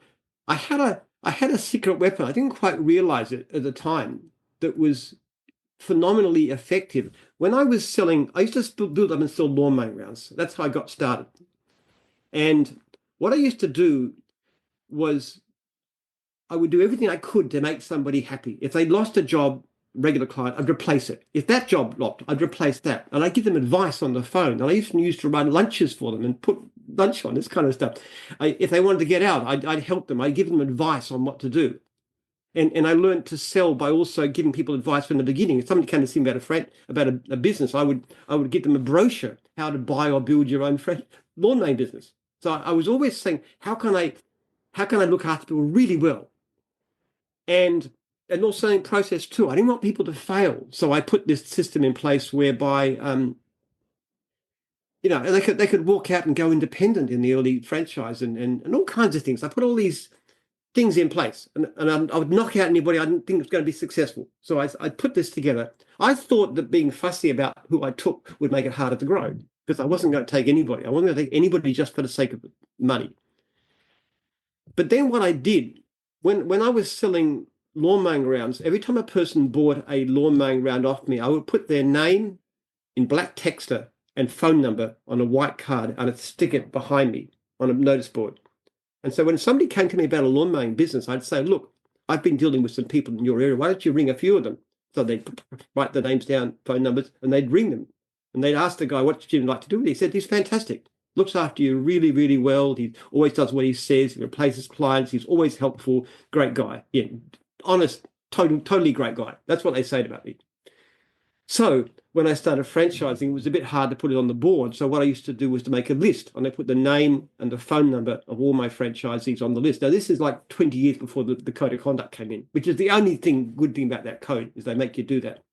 I had a secret weapon. I didn't quite realize it at the time that was phenomenally effective. When I was selling, I used to build up and sell lawn mowing rounds. That's how I got started. And what I used to do was I would do everything I could to make somebody happy. If they lost a job, regular client, I'd replace it. If that job dropped, I'd replace that. And I give them advice on the phone. And I even used to run lunches for them and put lunch on, this kind of stuff. If they wanted to get out, I'd help them. I'd give them advice on what to do. And I learned to sell by also giving people advice from the beginning. If somebody came to see me about a business, I would give them a brochure how to buy or build your own lawn mowing business. So I was always saying, how can I look after people really well? And also in process too, I didn't want people to fail. So I put this system in place whereby they could walk out and go independent in the early franchise and all kinds of things. I put all these things in place, and I would knock out anybody I didn't think was going to be successful. So I put this together. I thought that being fussy about who I took would make it harder to grow, because I wasn't going to take anybody. I wasn't going to take anybody just for the sake of money. But then what I did, when I was selling lawn mowing rounds, every time a person bought a lawn mowing round off me, I would put their name in black texter and phone number on a white card, and I'd stick it behind me on a notice board. And so when somebody came to me about a lawn mowing business, I'd say, look, I've been dealing with some people in your area. Why don't you ring a few of them? So they'd write the names down, phone numbers, and they'd ring them. And they'd ask the guy, what's Jim like to do? And he said, he's fantastic. Looks after you really, really well. He always does what he says. He replaces clients. He's always helpful. Great guy. Yeah, honest, totally great guy. That's what they say about me. So when I started franchising, it was a bit hard to put it on the board. So what I used to do was to make a list, and I put the name and the phone number of all my franchisees on the list. Now, this is like 20 years before the code of conduct came in, which is the only good thing about that code, is they make you do that.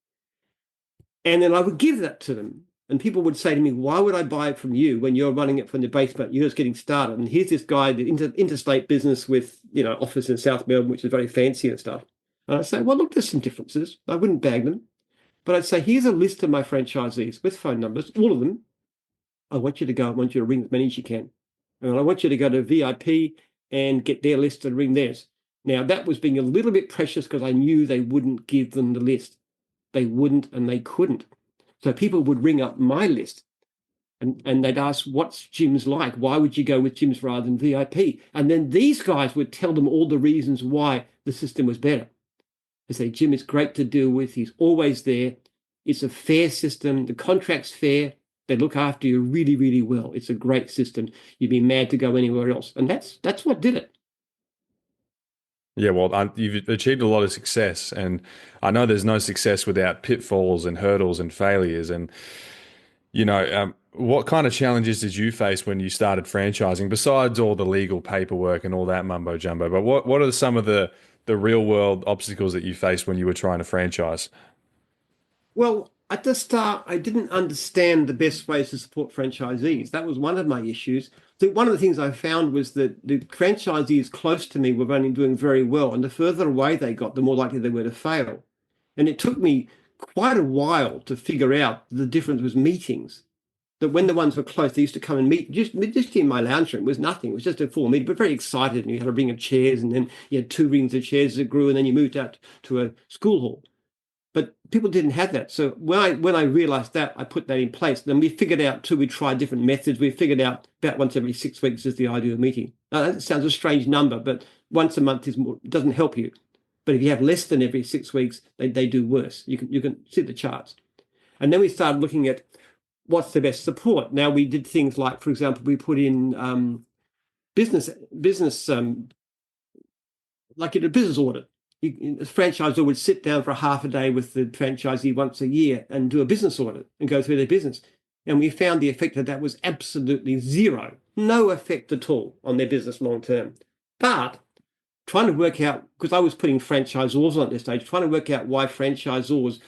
And then I would give that to them. And people would say to me, why would I buy it from you when you're running it from the basement? You're just getting started. And here's this guy, the interstate business with, office in South Melbourne, which is very fancy and stuff. And I say, well, look, there's some differences. I wouldn't bag them. But I'd say, here's a list of my franchisees with phone numbers, all of them. I want you to ring as many as you can. And I want you to go to VIP and get their list and ring theirs. Now, that was being a little bit precious because I knew they wouldn't give them the list. They wouldn't, and they couldn't. So people would ring up my list and they'd ask, what's Jim's like? Why would you go with Jim's rather than VIP? And then these guys would tell them all the reasons why the system was better. They say, Jim is great to deal with. He's always there. It's a fair system. The contract's fair. They look after you really, really well. It's a great system. You'd be mad to go anywhere else. And that's what did it. Yeah, well, you've achieved a lot of success, and I know there's no success without pitfalls and hurdles and failures. And what kind of challenges did you face when you started franchising, besides all the legal paperwork and all that mumbo jumbo? But what are some of the real world obstacles that you faced when you were trying to franchise? Well, at the start, I didn't understand the best ways to support franchisees. That was one of my issues. So one of the things I found was that the franchisees close to me were only doing very well, and the further away they got, the more likely they were to fail. And it took me quite a while to figure out the difference was meetings. That when the ones were close, they used to come and meet just in my lounge room. It was nothing. It was just a full meeting, but very excited. And you had a ring of chairs, and then you had 2 rings of chairs as it grew, and then you moved out to a school hall. But people didn't have that. So when I realized that, I put that in place. Then we figured out too, we tried different methods. We figured out about once every 6 weeks is the ideal meeting. Now, that sounds a strange number, but once a month doesn't help you. But if you have less than every 6 weeks, they do worse. You can see the charts. And then we started looking at what's the best support. Now, we did things like, for example, we put in business like in a business audit. The franchisor would sit down for half a day with the franchisee once a year and do a business audit and go through their business. And we found the effect of that was absolutely zero, no effect at all on their business long term. But trying to work out, because I was putting franchisors on at this stage, trying to work out why franchisors,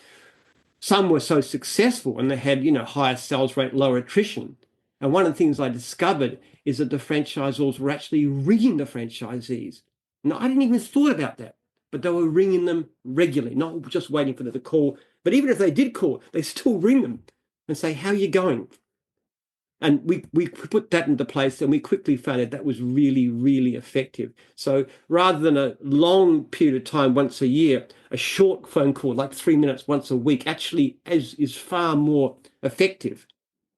some were so successful and they had, higher sales rate, lower attrition. And one of the things I discovered is that the franchisors were actually ringing the franchisees. Now, I didn't even thought about that, but they were ringing them regularly, not just waiting for them to call. But even if they did call, they still ring them and say, how are you going? And we put that into place, and we quickly found out that was really, really effective. So rather than a long period of time once a year, a short phone call, like 3 minutes once a week, actually is far more effective.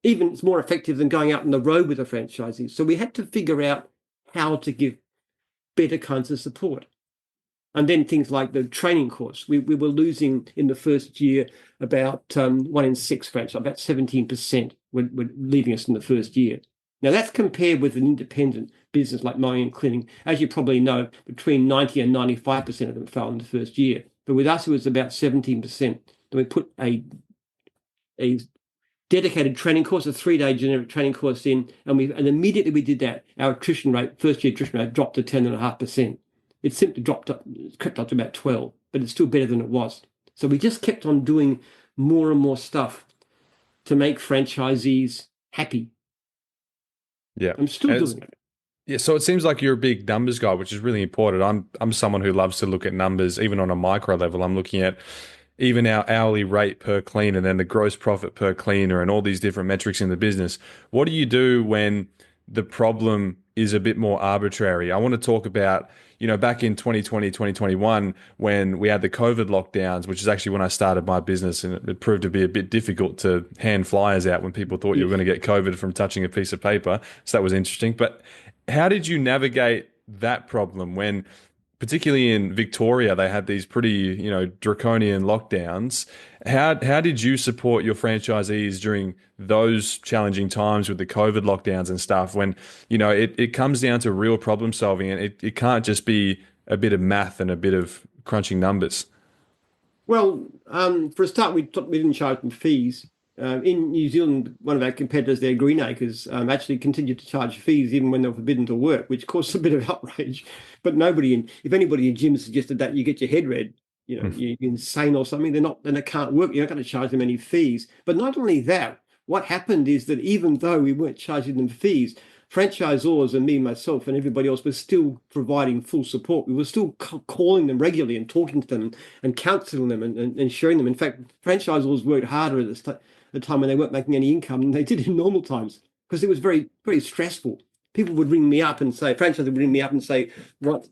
Even it's more effective than going out on the road with a franchisee. So we had to figure out how to give better kinds of support. And then things like the training course. We were losing in the first year about 1 in 6 franchise, about 17% were leaving us in the first year. Now that's compared with an independent business like mowing and cleaning. As you probably know, between 90 and 95% of them fell in the first year. But with us, it was about 17%. Then we put a dedicated training course, a 3-day generic training course in, and immediately we did that. Our attrition rate, first year attrition rate, dropped to 10.5%. It simply crept up to about 12, but it's still better than it was. So we just kept on doing more and more stuff to make franchisees happy. Yeah. I'm still doing it. Yeah, so it seems like you're a big numbers guy, which is really important. I'm someone who loves to look at numbers, even on a micro level. I'm looking at even our hourly rate per cleaner, then the gross profit per cleaner, and all these different metrics in the business. What do you do when the problem is a bit more arbitrary? I want to talk about, back in 2020, 2021, when we had the COVID lockdowns, which is actually when I started my business, and it proved to be a bit difficult to hand flyers out when people thought you were going to get COVID from touching a piece of paper. So that was interesting. But how did you navigate that problem when, particularly in Victoria, they had these pretty, draconian lockdowns? How did you support your franchisees during those challenging times with the COVID lockdowns and stuff when, it comes down to real problem solving, and it can't just be a bit of math and a bit of crunching numbers? Well, for a start, we didn't charge them fees. In New Zealand, one of our competitors there, Greenacres, actually continued to charge fees even when they were forbidden to work, which caused a bit of outrage. But if anybody in Jim suggested that, you get your head read, you're insane or something. Then they can't work. You're not going to charge them any fees. But not only that, what happened is that even though we weren't charging them fees, franchisors and me, myself, and everybody else was still providing full support. We were still calling them regularly and talking to them and counseling them and sharing them. In fact, franchisors worked harder at the time when they weren't making any income than they did in normal times, because it was very, very stressful. People would ring me up and say, franchisees would ring me up and say, when's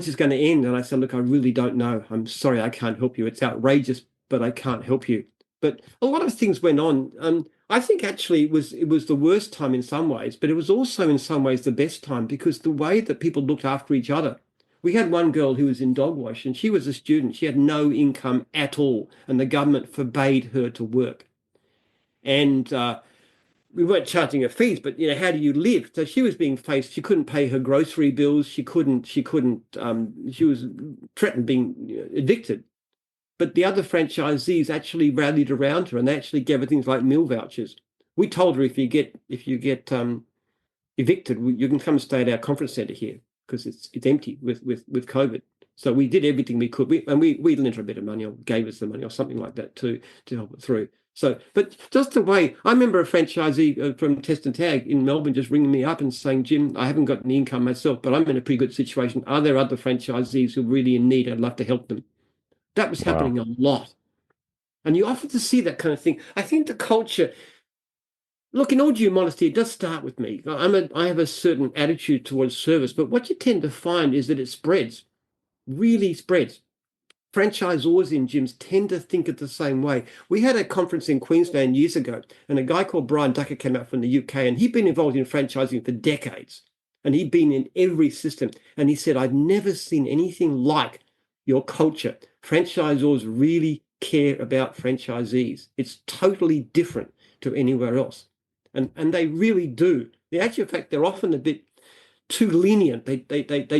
this going to end? And I said, look, I really don't know. I'm sorry, I can't help you. It's outrageous, but I can't help you. But a lot of things went on. I think actually it was the worst time in some ways, but it was also in some ways the best time, because the way that people looked after each other. We had one girl who was in dog wash, and she was a student. She had no income at all, and the government forbade her to work. And we weren't charging her fees, but how do you live? So she was being faced. She couldn't pay her grocery bills. She was threatened being evicted. But the other franchisees actually rallied around her, and they actually gave her things like meal vouchers. We told her, if you get evicted, you can come stay at our conference centre here, because it's empty with COVID. So we did everything we could. We lent her a bit of money, or gave us the money, or something like that to help it through. So, but just the way, I remember a franchisee from Test and Tag in Melbourne just ringing me up and saying, Jim, I haven't got any income myself, but I'm in a pretty good situation. Are there other franchisees who are really in need? I'd love to help them. That was happening a lot. And you often see that kind of thing. I think the culture, look, in all due modesty, it does start with me. I have a certain attitude towards service, but what you tend to find is that it spreads, really spreads. Franchisors in gyms tend to think it the same way. We had a conference in Queensland years ago, and a guy called Brian Ducker came out from the UK, and he'd been involved in franchising for decades, and he'd been in every system. And he said, I've never seen anything like your culture. Franchisors really care about franchisees. It's totally different to anywhere else. And they really do. The actual fact, they're often a bit too lenient. They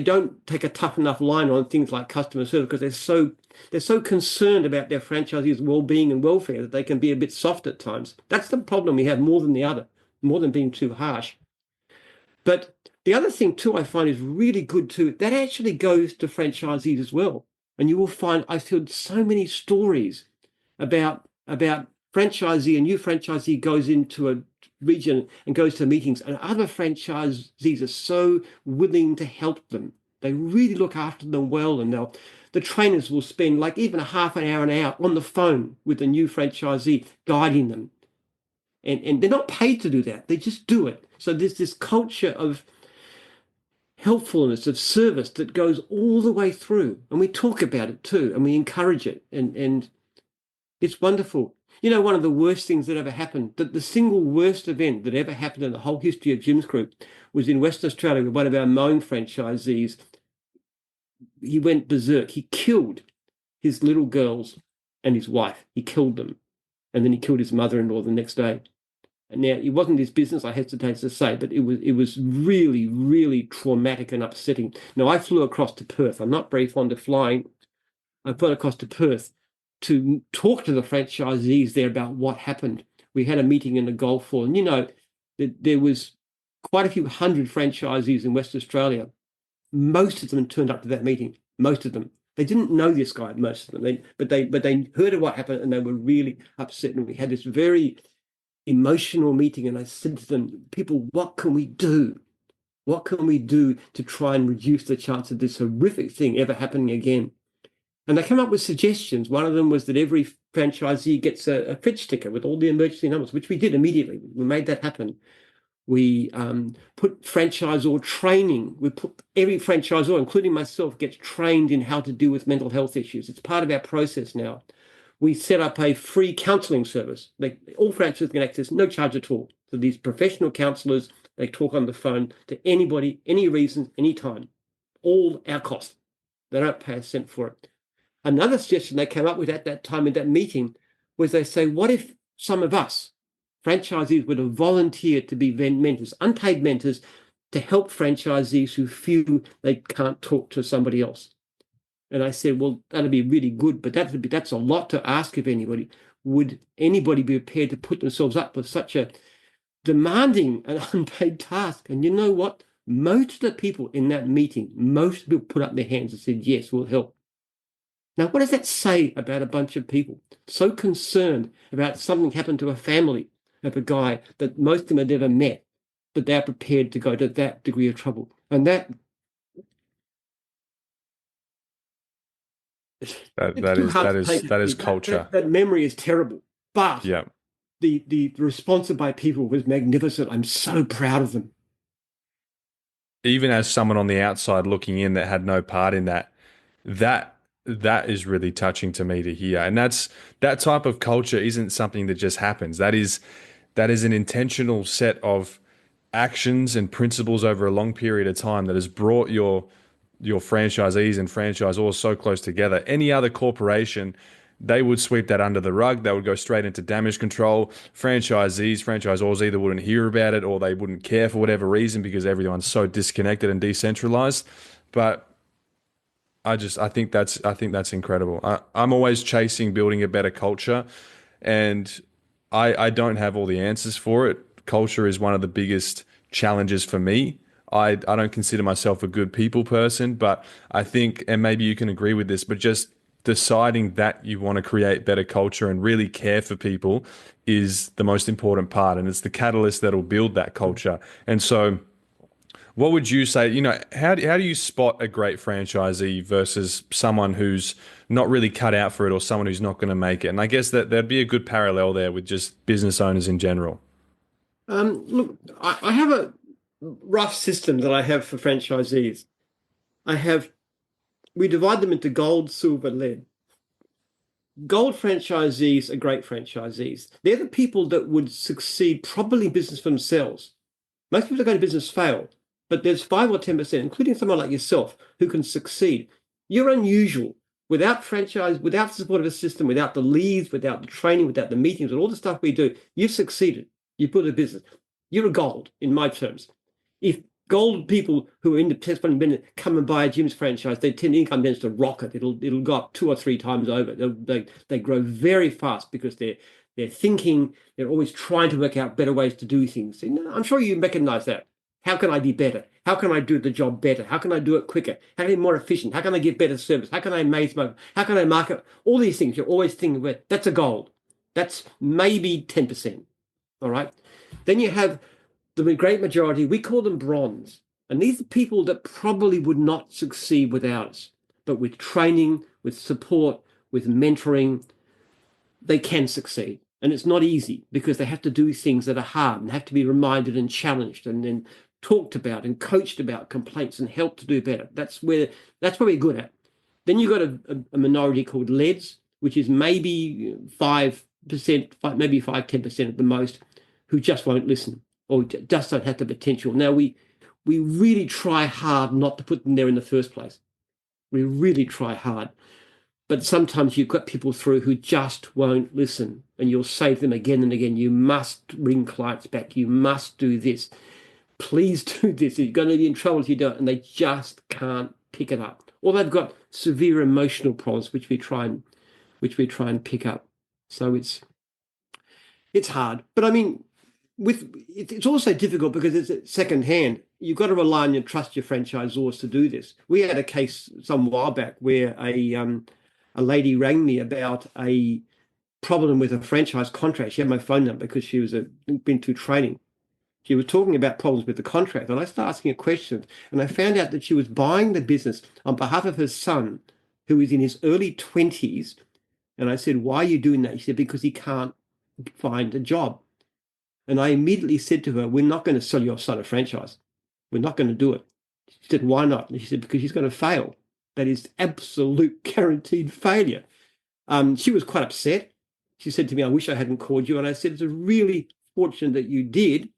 don't take a tough enough line on things like customer service, because they're so they're so concerned about their franchisees' well-being and welfare that they can be a bit soft at times. That's the problem we have more than the other, more than being too harsh. But the other thing too, I find is really good too. That actually goes to franchisees as well. And you will find I've heard so many stories about franchisee, a new franchisee goes into a region and goes to meetings, and other franchisees are so willing to help them. They really look after them well, and the trainers will spend like even a half an hour on the phone with the new franchisee, guiding them. And they're not paid to do that. They just do it. So there's this culture of helpfulness, of service that goes all the way through. And we talk about it too, and we encourage it. And it's wonderful. You know, one of the worst things that ever happened, that the single worst event that ever happened in the whole history of Jim's Group was in Western Australia with one of our mowing franchisees. He went berserk. He killed his little girls and his wife. He killed them. And then he killed his mother-in-law the next day. And now, it wasn't his business, I hesitate to say, but it was really, really traumatic and upsetting. Now, I flew across to Perth. I'm not very fond of flying. I flew across to Perth to talk to the franchisees there about what happened. We had a meeting in the Gulf War, and you know, there was quite a few hundred franchisees in Western Australia. Most of them turned up to that meeting. Most of them. They didn't know this guy, most of them, but they heard of what happened, and they were really upset. And we had this very emotional meeting, and I said to them, people, what can we do? What can we do to try and reduce the chance of this horrific thing ever happening again? And they came up with suggestions. One of them was that every franchisee gets a fridge sticker with all the emergency numbers, which we did immediately. We made that happen. We put franchisor training. We put every franchisor, including myself, gets trained in how to deal with mental health issues. It's part of our process now. We set up a free counselling service. All franchisees can access, no charge at all. So these professional counsellors, they talk on the phone to anybody, any reason, anytime, all our cost. They don't pay a cent for it. Another suggestion they came up with at that time in that meeting was they say, what if some of us, franchisees, were to volunteer to be mentors, unpaid mentors, to help franchisees who feel they can't talk to somebody else? And I said, well, that'd be really good, but that's a lot to ask of anybody. Would anybody be prepared to put themselves up with such a demanding and unpaid task? And you know what? Most of the people in that meeting, most people put up their hands and said, yes, we'll help. Now, what does that say about a bunch of people so concerned about something happened to a family of a guy that most of them had never met, that they're prepared to go to that degree of trouble? And that is culture. That memory is terrible, but Yeah. the response by people was magnificent. I'm so proud of them. Even as someone on the outside looking in that had no part in that is really touching to me to hear. And that type of culture isn't something that just happens. That is an intentional set of actions and principles over a long period of time that has brought your franchisees and franchisors so close together. Any other corporation, they would sweep that under the rug. They would go straight into damage control. Franchisors either wouldn't hear about it or they wouldn't care for whatever reason because everyone's so disconnected and decentralized. But I think that's incredible. I'm always chasing building a better culture, and I don't have all the answers for it. Culture is one of the biggest challenges for me. I don't consider myself a good people person, but I think, and maybe you can agree with this, but just deciding that you want to create better culture and really care for people is the most important part, and it's the catalyst that'll build that culture. And so what would you say, how do you spot a great franchisee versus someone who's not really cut out for it or someone who's not going to make it? And I guess that there'd be a good parallel there with just business owners in general. Look, I have a rough system that I have for franchisees. We divide them into gold, silver, lead. Gold franchisees are great franchisees. They're the people that would succeed probably in business for themselves. Most people that go to business fail, but there's 5 or 10%, including someone like yourself, who can succeed. You're unusual. Without franchise, without the support of a system, without the leads, without the training, without the meetings, and all the stuff we do, you've succeeded. You built a business. You're a gold in my terms. If gold people who are independent come and buy a Jim's franchise, their income tends to rocket. It'll go up 2 or 3 times over. They grow very fast because they're thinking, they're always trying to work out better ways to do things. And I'm sure you recognize that. How can I be better? How can I do the job better? How can I do it quicker? How can I be more efficient? How can I give better service? How can I amaze my, how can I market? All these things you're always thinking, well, that's a gold. That's maybe 10%. All right. Then you have the great majority, we call them bronze. And these are people that probably would not succeed without us. But with training, with support, with mentoring, they can succeed. And it's not easy because they have to do things that are hard and have to be reminded and challenged and then talked about and coached about complaints and helped to do better. That's what we're good at. Then you've got a minority called leads, which is maybe 5%, maybe 5-10% at the most, who just won't listen or just don't have the potential. Now, we really try hard not to put them there in the first place. We really try hard. But sometimes you've got people through who just won't listen, and you'll say to them again and again, you must bring clients back. You must do this. Please do this. You're going to be in trouble if you don't. And they just can't pick it up. Or they've got severe emotional problems, which we try and pick up. So it's hard. But I mean, it's also difficult because it's secondhand. You've got to rely on and trust your franchisors to do this. We had a case some while back where a lady rang me about a problem with a franchise contract. She had my phone number because she was been through training. She was talking about problems with the contract, and I started asking her questions, and I found out that she was buying the business on behalf of her son, who is in his early 20s. And I said, "Why are you doing that?" She said, "Because he can't find a job." And I immediately said to her, "We're not going to sell your son a franchise. We're not going to do it." She said, "Why not?" And she said, "Because he's going to fail. That is absolute guaranteed failure." She was quite upset. She said to me, "I wish I hadn't called you." And I said, "It's really fortunate that you did."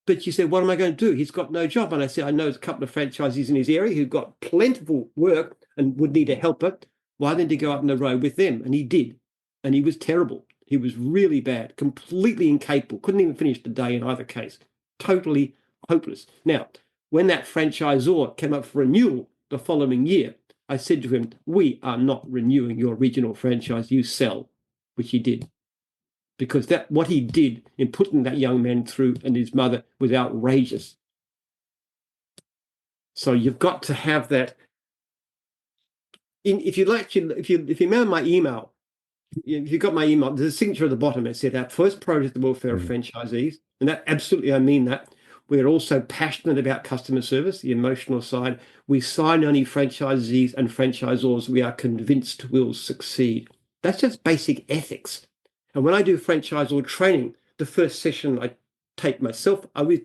But she said, "What am I going to do? He's got no job." And I said, "I know there's a couple of franchisees in his area who've got plentiful work and would need a helper. Why didn't he go up on the road with them?" And he did. And he was terrible. He was really bad, completely incapable, couldn't even finish the day in either case. Totally hopeless. Now, when that franchisor came up for renewal the following year, I said to him, "We are not renewing your regional franchise. You sell," which he did. Because what he did in putting that young man through and his mother was outrageous. So you've got to have that. If you remember my email, if you got my email, there's a signature at the bottom. It said, "Our first priority is the welfare of franchisees," and that absolutely, I mean that. We're also passionate about customer service, the emotional side. We sign only franchisees and franchisors we are convinced will succeed. That's just basic ethics. And when I do franchisor training, the first session I take myself, I will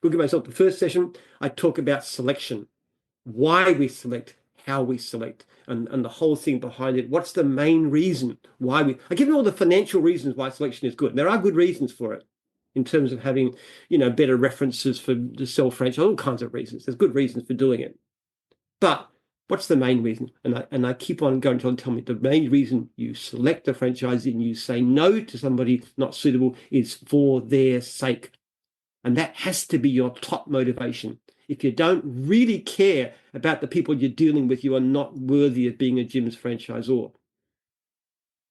give myself the first session. I talk about selection, why we select, how we select, and the whole thing behind it. What's the main reason why I give you all the financial reasons why selection is good. And there are good reasons for it in terms of having, better references for the self-franchise, all kinds of reasons. There's good reasons for doing it. But what's the main reason? And I keep on going to tell me the main reason you select a franchisee and you say no to somebody not suitable is for their sake. And that has to be your top motivation. If you don't really care about the people you're dealing with, you are not worthy of being a Jim's franchisor.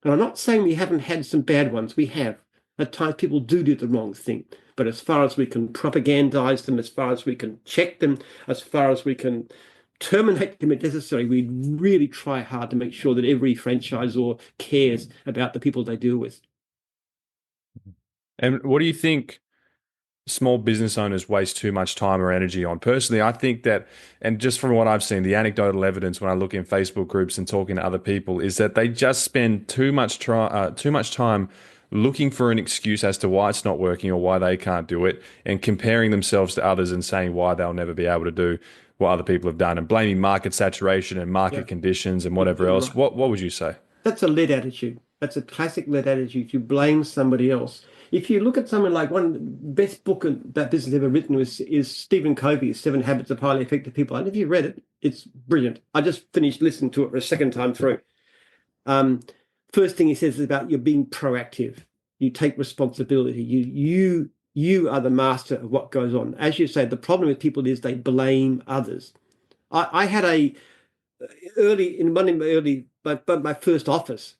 And I'm not saying we haven't had some bad ones. We have. At times people do the wrong thing. But as far as we can propagandize them, as far as we can check them, as far as we can terminate them if necessary, we really try hard to make sure that every franchisor cares about the people they deal with. And what do you think small business owners waste too much time or energy on? Personally, I think that, and just from what I've seen, the anecdotal evidence when I look in Facebook groups and talking to other people is that they just spend too much time looking for an excuse as to why it's not working or why they can't do it, and comparing themselves to others and saying why they'll never be able to do what other people have done, and blaming market saturation and market conditions and whatever else. Right. What would you say? That's a lead attitude. That's a classic lead attitude. You blame somebody else. If you look at someone like one of the best book that business ever written is Stephen Covey's 7 Habits of Highly Effective People. And if you read it, it's brilliant. I just finished listening to it for a second time through. First thing he says is about you being proactive. You take responsibility. You You are the master of what goes on. As you say, the problem with people is they blame others. I had a early in one of my early my first office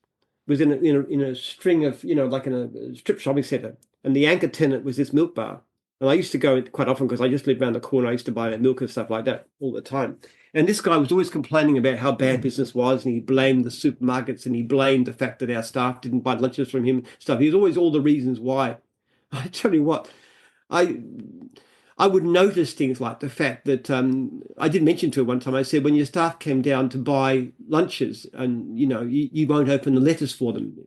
was in a string of like in a strip shopping center, and the anchor tenant was this milk bar, and I used to go quite often because I just lived around the corner. I used to buy milk and stuff like that all the time. And this guy was always complaining about how bad business was, and he blamed the supermarkets, and he blamed the fact that our staff didn't buy lunches from him. Stuff. He was always all the reasons why. I tell you what, I I would notice things like the fact that I did mention to her one time. I said, when your staff came down to buy lunches, and you won't open the letters for them.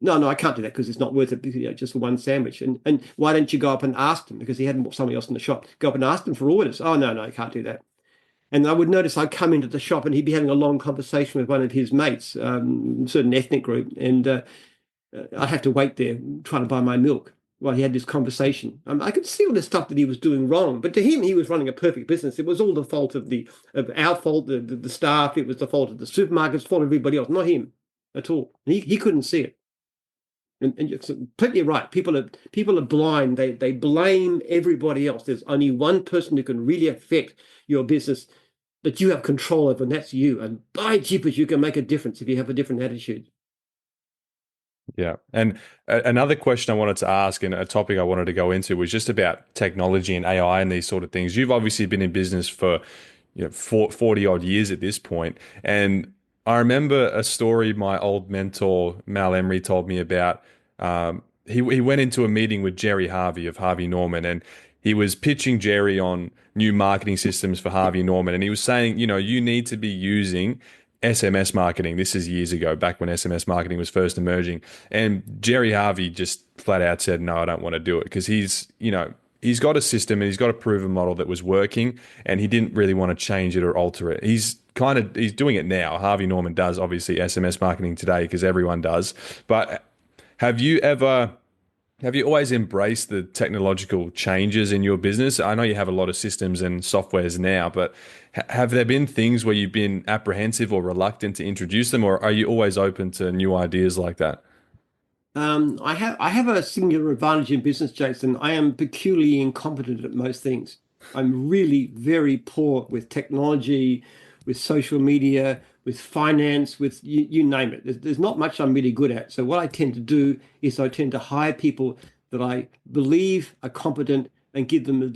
No, no, I can't do that because it's not worth it. Because, just for one sandwich. And why don't you go up and ask them? Because he had somebody else in the shop. Go up and ask them for orders. Oh, no, no, I can't do that. And I would notice I'd come into the shop and he'd be having a long conversation with one of his mates, certain ethnic group, and I'd have to wait there trying to buy my milk while he had this conversation. I could see all the stuff that he was doing wrong, but to him, he was running a perfect business. It was all the fault of our fault, the staff. It was the fault of the supermarket's fault of everybody else, not him at all. And he couldn't see it. And you're completely right. People are blind. They blame everybody else. There's only one person who can really affect your business that you have control over, and that's you. And by jeepers, you can make a difference if you have a different attitude. Yeah. And another question I wanted to ask, and a topic I wanted to go into, was just about technology and AI and these sort of things. You've obviously been in business for 40 odd years at this point. And I remember a story my old mentor, Mal Emery, told me about. He went into a meeting with Jerry Harvey of Harvey Norman, and he was pitching Jerry on new marketing systems for Harvey Norman. And he was saying, you need to be using SMS marketing. This is years ago, back when SMS marketing was first emerging. And Jerry Harvey just flat out said, no, I don't want to do it, because he's got a system and he's got a proven model that was working, and he didn't really want to change it or alter it. He's doing it now. Harvey Norman does obviously SMS marketing today because everyone does. But have you always embraced the technological changes in your business? I know you have a lot of systems and softwares now, but have there been things where you've been apprehensive or reluctant to introduce them, or are you always open to new ideas like that? I have a singular advantage in business, Jason. I am peculiarly incompetent at most things. I'm really very poor with technology, with social media, with finance, with you name it. There's not much I'm really good at. So what I tend to do is I tend to hire people that I believe are competent and give them a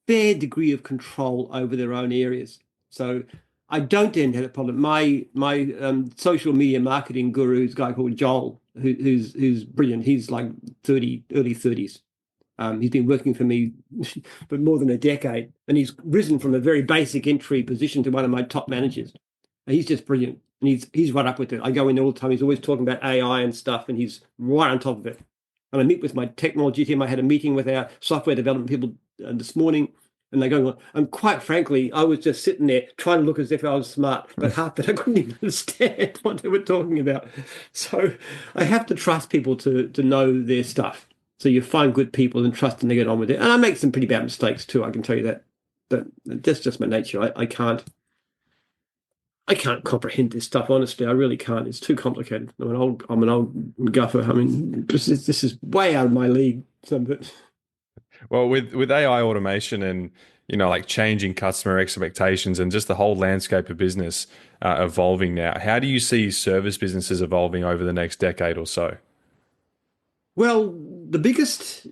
fair degree of control over their own areas. So I don't tend to have a problem. My social media marketing guru is a guy called Joel, who's brilliant. He's like early 30s. He's been working for me for more than a decade, and he's risen from a very basic entry position to one of my top managers. And he's just brilliant, and he's right up with it. I go in all the time. He's always talking about AI and stuff, and he's right on top of it. And I meet with my technology team. I had a meeting with our software development people this morning, and they're going on. And quite frankly, I was just sitting there trying to look as if I was smart, but half that I couldn't even understand what they were talking about. So I have to trust people to know their stuff. So you find good people and trust and they get on with it. And I make some pretty bad mistakes too, I can tell you that. But that's just my nature. I can't comprehend this stuff, honestly. I really can't. It's too complicated. I'm an old guffer. I mean, this is way out of my league, some of it. Well, with AI automation and like changing customer expectations and just the whole landscape of business evolving now, how do you see service businesses evolving over the next decade or so? Well, the biggest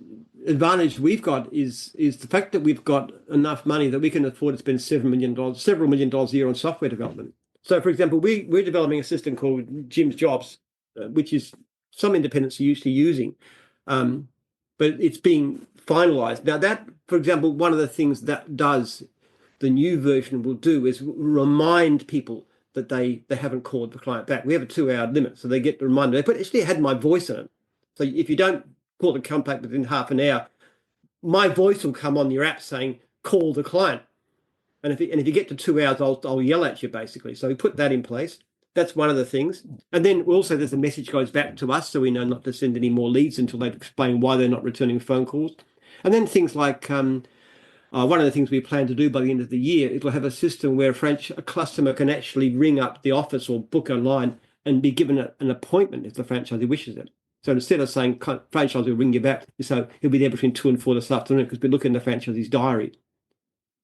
advantage we've got is the fact that we've got enough money that we can afford to spend $7 million, several million dollars a year on software development. So, for example, we're developing a system called Jim's Jobs, which is some independents are used to using, but it's being finalized. Now, that, for example, one of the things that does the new version will do is remind people that they haven't called the client back. We have a 2 hour limit, so they get the reminder. But actually, it had my voice in it. So if you don't call the client back within half an hour, my voice will come on your app saying, call the client. And if you get to 2 hours, I'll yell at you, basically. So we put that in place. That's one of the things. And then also there's a message goes back to us, so we know not to send any more leads until they've explained why they're not returning phone calls. And then things like one of the things we plan to do by the end of the year, it'll have a system where a customer can actually ring up the office or book online and be given an appointment if the franchisee wishes it. So instead of saying franchise will ring you back, so he'll be there between 2 and 4 this afternoon because we're looking at the franchisee's diary.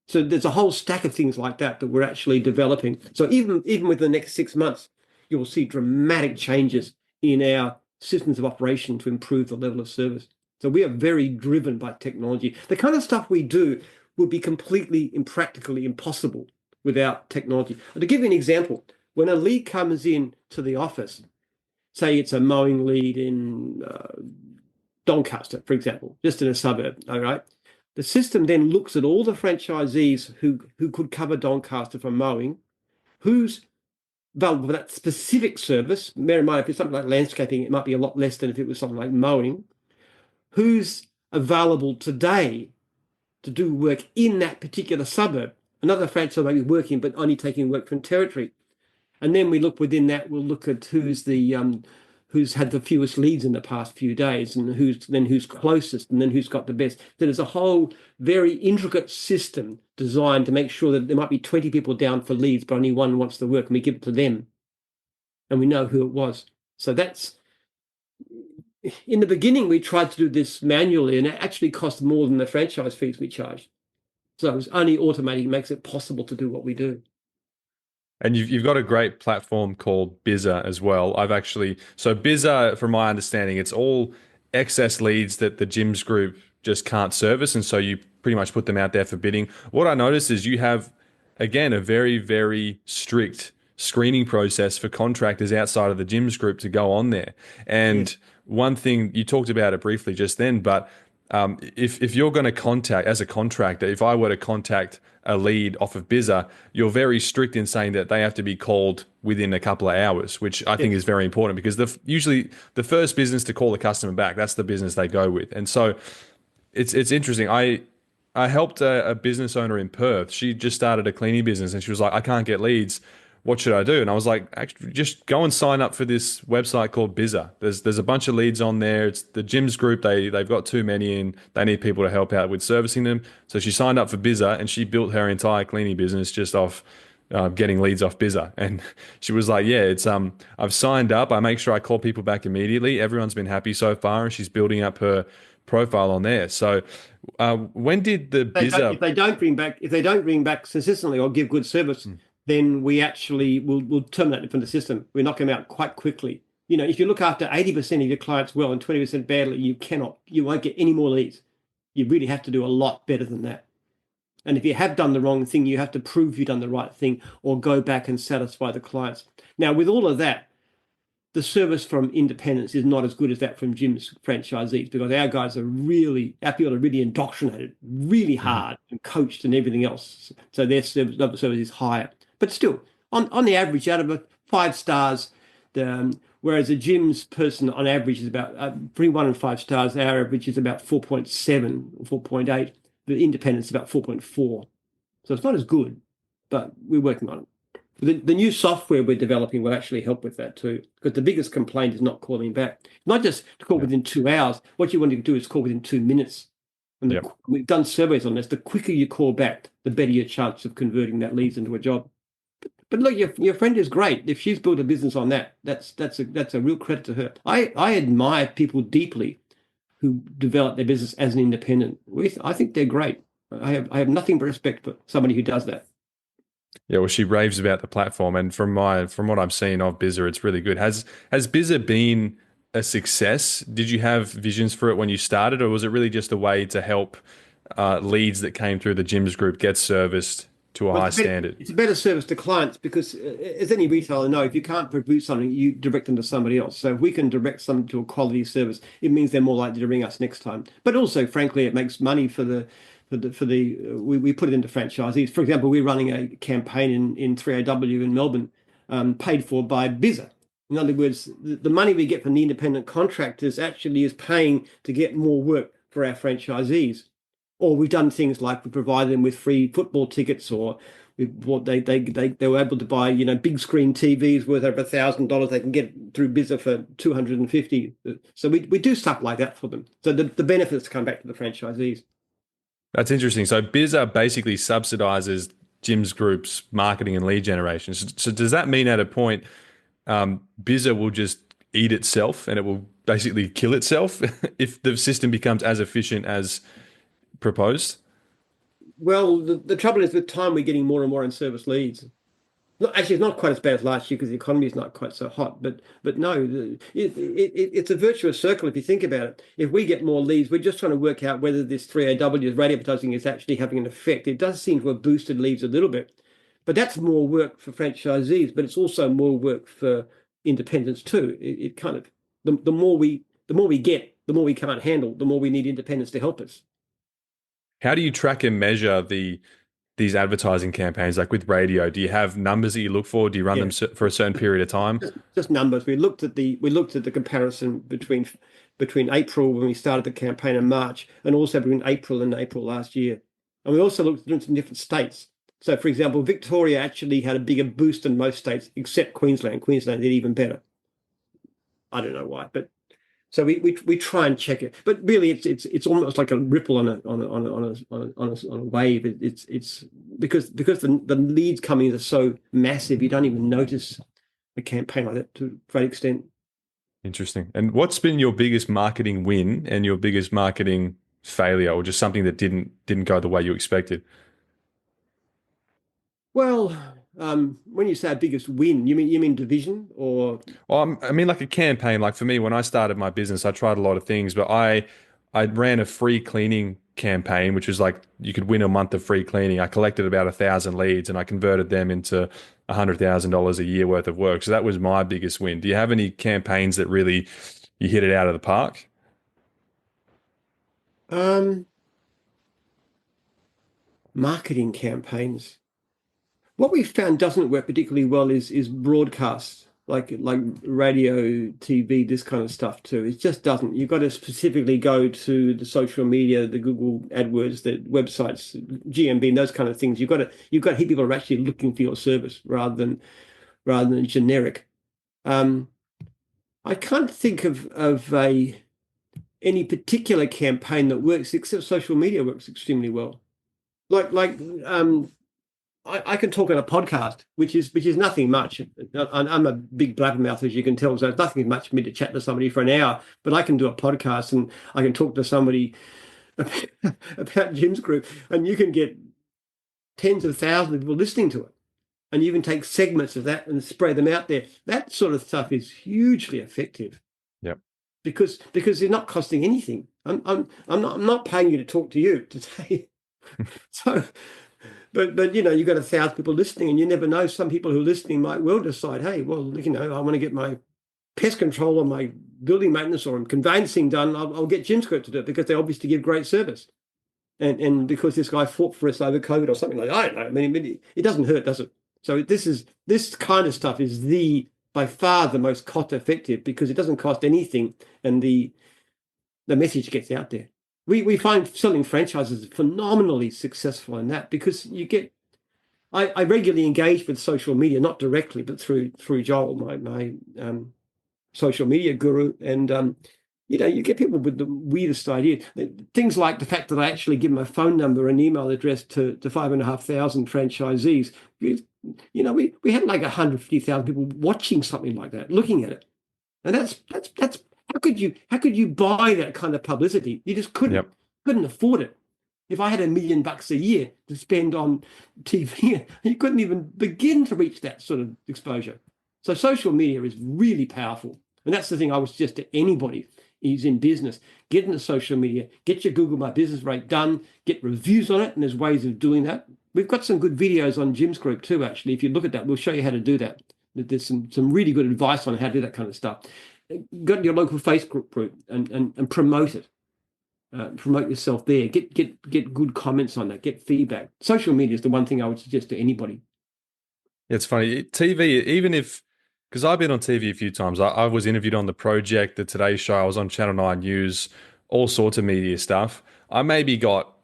So there's a whole stack of things like that that we're actually developing. So even with the next 6 months, you'll see dramatic changes in our systems of operation to improve the level of service. So we are very driven by technology. The kind of stuff we do would be completely impractically impossible without technology. And to give you an example, when a lead comes in to the office, say it's a mowing lead in Doncaster, for example, just in a suburb, all right? The system then looks at all the franchisees who could cover Doncaster for mowing, who's available for that specific service. Bear in mind, if it's something like landscaping, it might be a lot less than if it was something like mowing. Who's available today to do work in that particular suburb? Another franchise may be working, but only taking work from territory. And then we look within that, we'll look at who's had the fewest leads in the past few days and who's closest and then who's got the best. So there's a whole very intricate system designed to make sure that there might be 20 people down for leads, but only one wants the work, and we give it to them. And we know who it was. So that's in the beginning, we tried to do this manually, and it actually cost more than the franchise fees we charged. So it was only automating makes it possible to do what we do. And you've got a great platform called Bizza as well. So Bizza, from my understanding, it's all excess leads that the gyms group just can't service, and so you pretty much put them out there for bidding. What I noticed is you have, again, a very, very strict screening process for contractors outside of the gyms group to go on there. And one thing you talked about it briefly just then, but if you're going to contact as a contractor, if I were to contact a lead off of Bizza, you're very strict in saying that they have to be called within a couple of hours, which I think is very important because usually the first business to call the customer back, that's the business they go with. And so it's interesting. I helped a business owner in Perth. She just started a cleaning business and she was like, I can't get leads. What should I do? And I was like, actually, just go and sign up for this website called Bizza. There's a bunch of leads on there. It's the gyms group. They've got too many and they need people to help out with servicing them. So she signed up for Bizza and she built her entire cleaning business just off getting leads off Bizza. And she was like, yeah, it's I've signed up. I make sure I call people back immediately. Everyone's been happy so far, and she's building up her profile on there. So when did the Bizza? If they don't bring back consistently or give good service, then we actually will terminate them from the system. We knock them out quite quickly. You know, if you look after 80% of your clients well and 20% badly, you won't get any more leads. You really have to do a lot better than that. And if you have done the wrong thing, you have to prove you've done the right thing or go back and satisfy the clients. Now, with all of that, the service from independents is not as good as that from Jim's franchisees because our people are really indoctrinated, really hard and coached and everything else. So their service is higher. But still, on the average, out of 5 stars, whereas a Jim's person on average is about between 1 and 5 stars, our average is about 4.7 or 4.8. The independent's about 4.4. So it's not as good, but we're working on it. The new software we're developing will actually help with that too, because the biggest complaint is not calling back. Not just to call within 2 hours. What you want to do is call within 2 minutes. And we've done surveys on this. The quicker you call back, the better your chance of converting that leads into a job. But look, your friend is great. If she's built a business on that, that's a real credit to her. I admire people deeply who develop their business as an independent. I think they're great. I have nothing but respect for somebody who does that. Yeah, well, she raves about the platform, and from what I'm seeing of Bizza, it's really good. Has Bizza been a success? Did you have visions for it when you started, or was it really just a way to help leads that came through the gyms group get serviced to a high standard? It's a better service to clients because, as any retailer know, if you can't produce something, you direct them to somebody else. So if we can direct them to a quality service, it means they're more likely to ring us next time. But also, frankly, it makes money we put it into franchisees. For example, we're running a campaign in 3AW in Melbourne, paid for by Bizza. In other words, the money we get from the independent contractors actually is paying to get more work for our franchisees. Or we've done things like we provide them with free football tickets, or they were able to buy big screen TVs worth over $1,000 they can get through Bizza for $250. So we do stuff like that for them. So the benefits come back to the franchisees. That's interesting. So Bizza basically subsidizes Jim's group's marketing and lead generation. So does that mean at a point Bizza will just eat itself and it will basically kill itself if the system becomes as efficient as proposed? Well, the trouble is with time, we're getting more and more in-service leads. Not, actually, it's not quite as bad as last year because the economy is not quite so hot. But no, it's a virtuous circle if you think about it. If we get more leads, we're just trying to work out whether this 3AW radio advertising is actually having an effect. It does seem to have boosted leads a little bit, but that's more work for franchisees. But it's also more work for independents too. It kind of the more we get, the more we can't handle, the more we need independents to help us. How do you track and measure these advertising campaigns, like with radio? Do you have numbers that you look for? Do you run them Yeah. for a certain period of time? Just numbers. We looked at the comparison between April when we started the campaign in March, and also between April and April last year. And we also looked at different states. So, for example, Victoria actually had a bigger boost than most states, except Queensland. Queensland did even better. I don't know why, but so we try and check it. But really, it's almost like a ripple on a wave. It's because the leads coming in are so massive, you don't even notice a campaign like that to a great extent. Interesting. And what's been your biggest marketing win and your biggest marketing failure, or just something that didn't go the way you expected? Well, when you say our biggest win, you mean division or Well, I mean, like a campaign. Like for me, when I started my business, I tried a lot of things, but I ran a free cleaning campaign, which was like you could win a month of free cleaning. I collected about 1,000 leads and I converted them into $100,000 a year worth of work. So that was my biggest win. Do you have any campaigns that really you hit it out of the park? um, marketing campaigns? What we found doesn't work particularly well is broadcast, like radio, TV, this kind of stuff too. It just doesn't. You've got to specifically go to the social media, the Google AdWords, the websites, GMB, and those kind of things. You've got to hit people who are actually looking for your service rather than generic. Um, I can't think of a any particular campaign that works, except social media works extremely well. Like I can talk on a podcast, which is nothing much. I'm a big blabbermouth, as you can tell, so it's nothing much for me to chat to somebody for an hour. But I can do a podcast and I can talk to somebody about Jim's group, and you can get tens of thousands of people listening to it. And you can take segments of that and spread them out there. That sort of stuff is hugely effective Yep. because they're not costing anything. I'm not paying you to talk to you today. So, but you've got 1,000 people listening, and you never know. Some people who are listening might well decide, hey, well, I want to get my pest control or my building maintenance or conveyancing done. I'll get Jim's group to do it because they obviously give great service. And because this guy fought for us over COVID or something like that, I don't know. I mean, it doesn't hurt, does it? So this kind of stuff is by far the most cost effective because it doesn't cost anything, and the message gets out there. We find selling franchises phenomenally successful in that because I regularly engage with social media, not directly, but through Joel, my social media guru, and you get people with the weirdest ideas. Things like the fact that I actually give them a phone number and email address to 5,500 franchisees. We had like 150,000 people watching something like that, looking at it, and that's how could you buy that kind of publicity? You just couldn't Yep. couldn't afford it. If I had $1 million a year to spend on TV, you couldn't even begin to reach that sort of exposure. So social media is really powerful, and that's the thing I would suggest to anybody who's in business: get into social media, get your Google My Business rate done, get reviews on it, and there's ways of doing that. We've got some good videos on Jim's group too, actually. If you look at that, we'll show you how to do that. There's some really good advice on how to do that kind of stuff. Go to your local Facebook group and promote it. Promote yourself there. Get good comments on that. Get feedback. Social media is the one thing I would suggest to anybody. It's funny. TV, even if, because I've been on TV a few times. I was interviewed on The Project, The Today Show. I was on Channel 9 News, all sorts of media stuff. I maybe got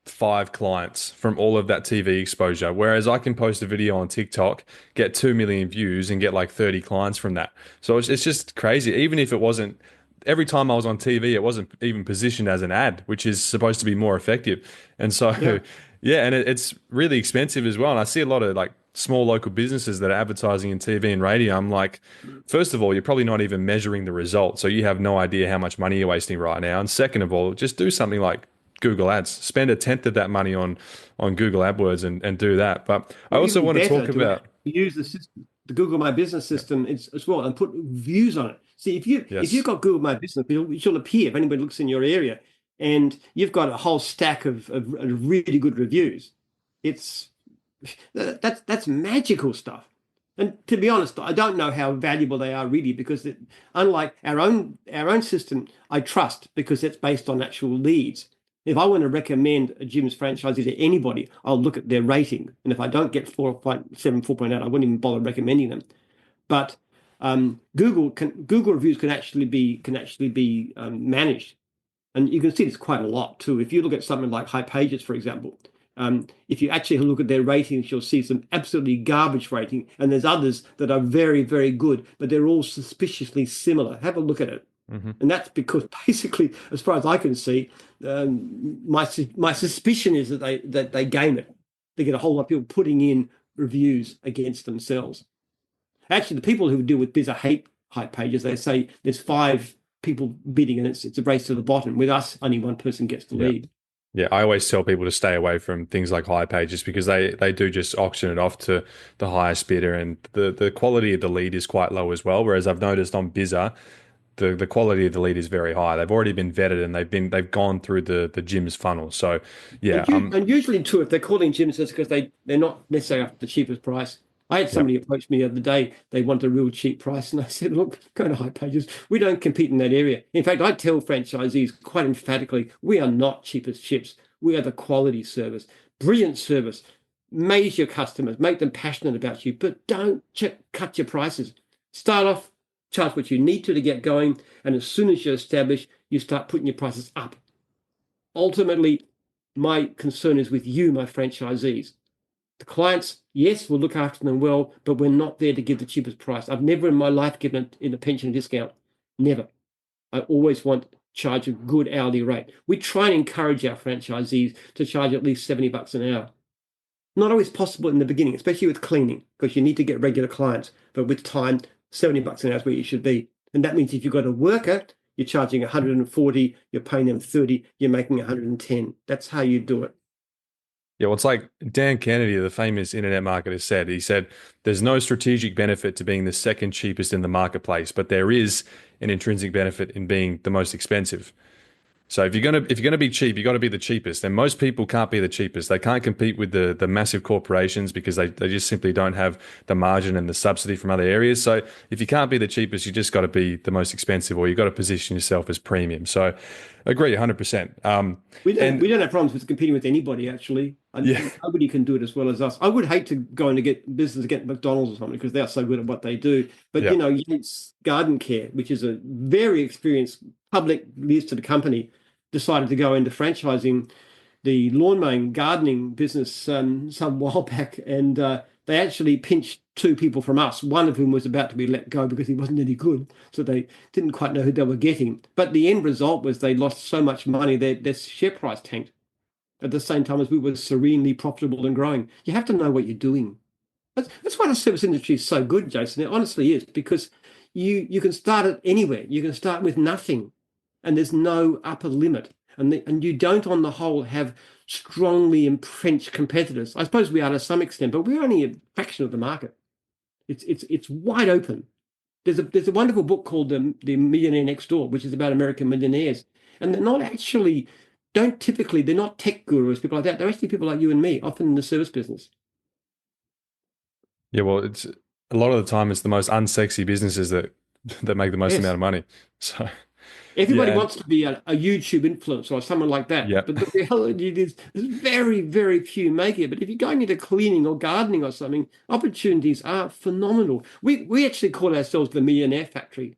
5 clients from all of that TV exposure. Whereas I can post a video on TikTok, get 2 million views, and get like 30 clients from that. So it's just crazy. Even if it wasn't, every time I was on TV, it wasn't even positioned as an ad, which is supposed to be more effective. And so, Yeah. yeah, and it's really expensive as well. And I see a lot of like small local businesses that are advertising in TV and radio, I'm like, first of all, you're probably not even measuring the results. So you have no idea how much money you're wasting right now. And second of all, just do something like Google Ads. Spend a tenth of that money on Google AdWords and do that. But I Or also even want to better, talk to about, actually use the system, the Google My Business yeah, system as well, and put views on it. See, if you've yes, got Google My Business, it will appear if anybody looks in your area, and you've got a whole stack of really good reviews. It's that's magical stuff. And to be honest, I don't know how valuable they are really, because unlike our own system, I trust because it's based on actual leads. If I want to recommend a Jim's franchisee to anybody, I'll look at their rating, and if I don't get 4.7, 4.8, I wouldn't even bother recommending them. But Google reviews can actually be managed, and you can see this quite a lot too. If you look at something like High Pages, for example, if you actually look at their ratings, you'll see some absolutely garbage rating, and there's others that are very, very good, but they're all suspiciously similar. Have a look at it. hmm And that's because basically, as far as I can see, my suspicion is that they game it. They get a whole lot of people putting in reviews against themselves. Actually, the people who deal with bigger hate High Pages, they say there's five people bidding, and it's a race to the bottom. With us, only one person gets the yeah. lead. Yeah, I always tell people to stay away from things like high pages because they do just auction it off to the highest bidder, and the quality of the lead is quite low as well. Whereas I've noticed on Bizza, the quality of the lead is very high. They've already been vetted and they've gone through the gym's funnel. So yeah, And usually too, if they're calling gyms, it's because they're not necessarily after the cheapest price. I had yeah, somebody approach me the other day. They want a real cheap price, and I said, "Look, go to High Pages. We don't compete in that area. In fact, I tell franchisees quite emphatically, we are not cheap as chips. We are the quality service, brilliant service. Amaze your customers, make them passionate about you, but don't cut your prices. Start off, charge what you need to get going, and as soon as you're established, you start putting your prices up. Ultimately, my concern is with you, my franchisees. The clients, yes, we'll look after them well, but we're not there to give the cheapest price. I've never in my life given a pension discount. Never. I always want to charge a good hourly rate. We try and encourage our franchisees to charge at least $70 an hour. Not always possible in the beginning, especially with cleaning, because you need to get regular clients. But with time, $70 an hour is where you should be. And that means if you've got a worker, you're charging 140, you're paying them 30, you're making 110. That's how you do it. yeah. Well, it's like Dan Kennedy, the famous internet marketer, said. He said, "There's no strategic benefit to being the second cheapest in the marketplace, but there is an intrinsic benefit in being the most expensive." So if you're gonna be cheap, you got to be the cheapest. And most people can't be the cheapest. They can't compete with the massive corporations because they just simply don't have the margin and the subsidy from other areas. So if you can't be the cheapest, you just got to be the most expensive, or you got to position yourself as premium. So agree 100%. We And don't have problems with competing with anybody, actually. yeah, And nobody can do it as well as us. I would hate to go and get business against McDonald's or something because they're so good at what they do. But yeah. Yates Garden Care, which is a very experienced public listed company, decided to go into franchising the lawn mowing gardening business some while back, and they actually pinched two people from us, one of whom was about to be let go because he wasn't any good. So they didn't quite know who they were getting. But the end result was they lost so much money, their share price tanked at the same time as we were serenely profitable and growing. You have to know what you're doing. That's why the service industry is so good, Jason. It honestly is, because you can start it anywhere. You can start with nothing, and there's no upper limit. And you don't, on the whole, have strongly entrenched competitors. I suppose we are to some extent, but we're only a fraction of the market. It's wide open. There's a wonderful book called the Millionaire Next Door, which is about American millionaires, and they're not tech gurus, people like that. They're actually people like you and me, often in the service business. Yeah, well, it's a lot of the time it's the most unsexy businesses that make the most amount Yes. of money. So Everybody yeah, and wants to be a YouTube influencer or someone like that. yeah, But the reality is there's very, very few make it. But if you're going into cleaning or gardening or something, opportunities are phenomenal. We actually call ourselves the Millionaire Factory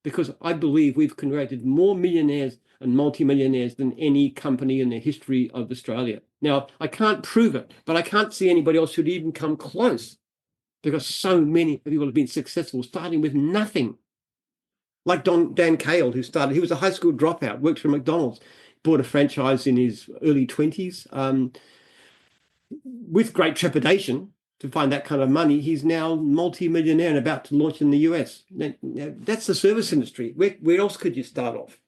because I believe we've created more millionaires and multimillionaires than any company in the history of Australia. Now, I can't prove it, but I can't see anybody else who'd even come close because so many people have been successful starting with nothing. Like Dan Cale, he was a high school dropout, worked for McDonald's, bought a franchise in his early 20s with great trepidation. to find that kind of money. He's now multi-millionaire and about to launch in the US. That's the service industry. Where else could you start off?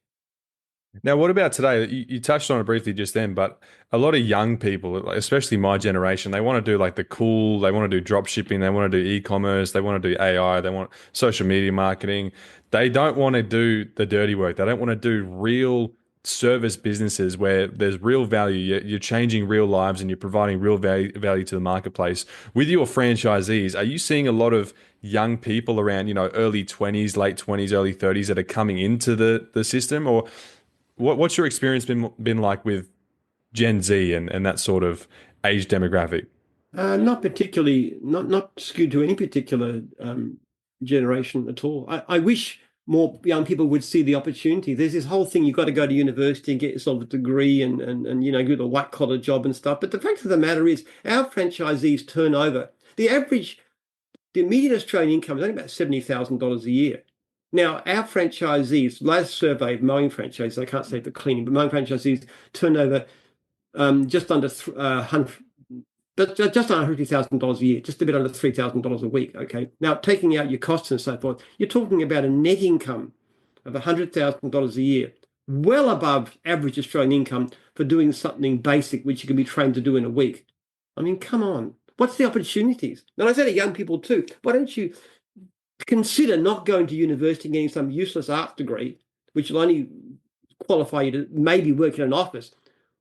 Now, what about today? You touched on it briefly just then, but a lot of young people, like, especially my generation, they want to do like the cool, they want to do drop shipping, they want to do e-commerce, they want to do AI, they want social media marketing. They don't want to do the dirty work. They don't want to do real service businesses where there's real value. You're changing real lives and you're providing real value to the marketplace. With your franchisees, are you seeing a lot of young people around, early 20s, late 20s, early 30s that are coming into the system? Or what's your experience been like with Gen Z and that sort of age demographic? Not particularly, not skewed to any particular generation at all. I wish more young people would see the opportunity. There's this whole thing, you've got to go to university and get yourself a degree and get a white collar job and stuff. But the fact of the matter is, our franchisees turn over. The immediate Australian income is only about $70,000 a year. Now, our franchisees, last survey of mowing franchisees, I can't say for cleaning, but mowing franchisees turn over just under just under $150,000 a year, just a bit under $3,000 a week. Okay. Now, taking out your costs and so forth, you're talking about a net income of $100,000 a year, well above average Australian income for doing something basic, which you can be trained to do in a week. I mean, come on. What's the opportunities? And I say to young people too, why don't you consider not going to university and getting some useless art degree, which will only qualify you to maybe work in an office?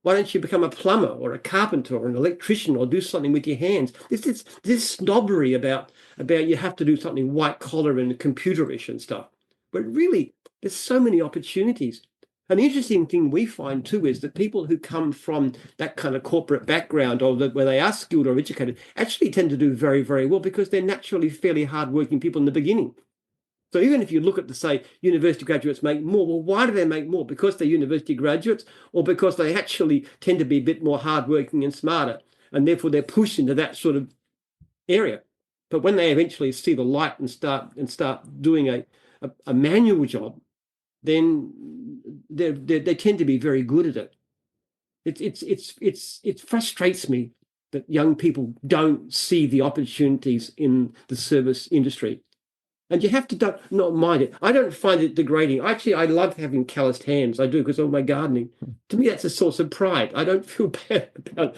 Why don't you become a plumber or a carpenter or an electrician or do something with your hands? This snobbery about you have to do something white collar and computerish and stuff. But really, there's so many opportunities. An interesting thing we find too is that people who come from that kind of corporate background or where they are skilled or educated actually tend to do very, very well because they're naturally fairly hardworking people in the beginning. So even if you look at the, say, university graduates make more, well, why do they make more? Because they're university graduates or because they actually tend to be a bit more hardworking and smarter, and therefore they're pushed into that sort of area. But when they eventually see the light and start doing a manual job, then they tend to be very good at it. It frustrates me that young people don't see the opportunities in the service industry. And you have to not mind it. I don't find it degrading. Actually, I love having calloused hands. I do because of my gardening. To me, that's a source of pride. I don't feel bad about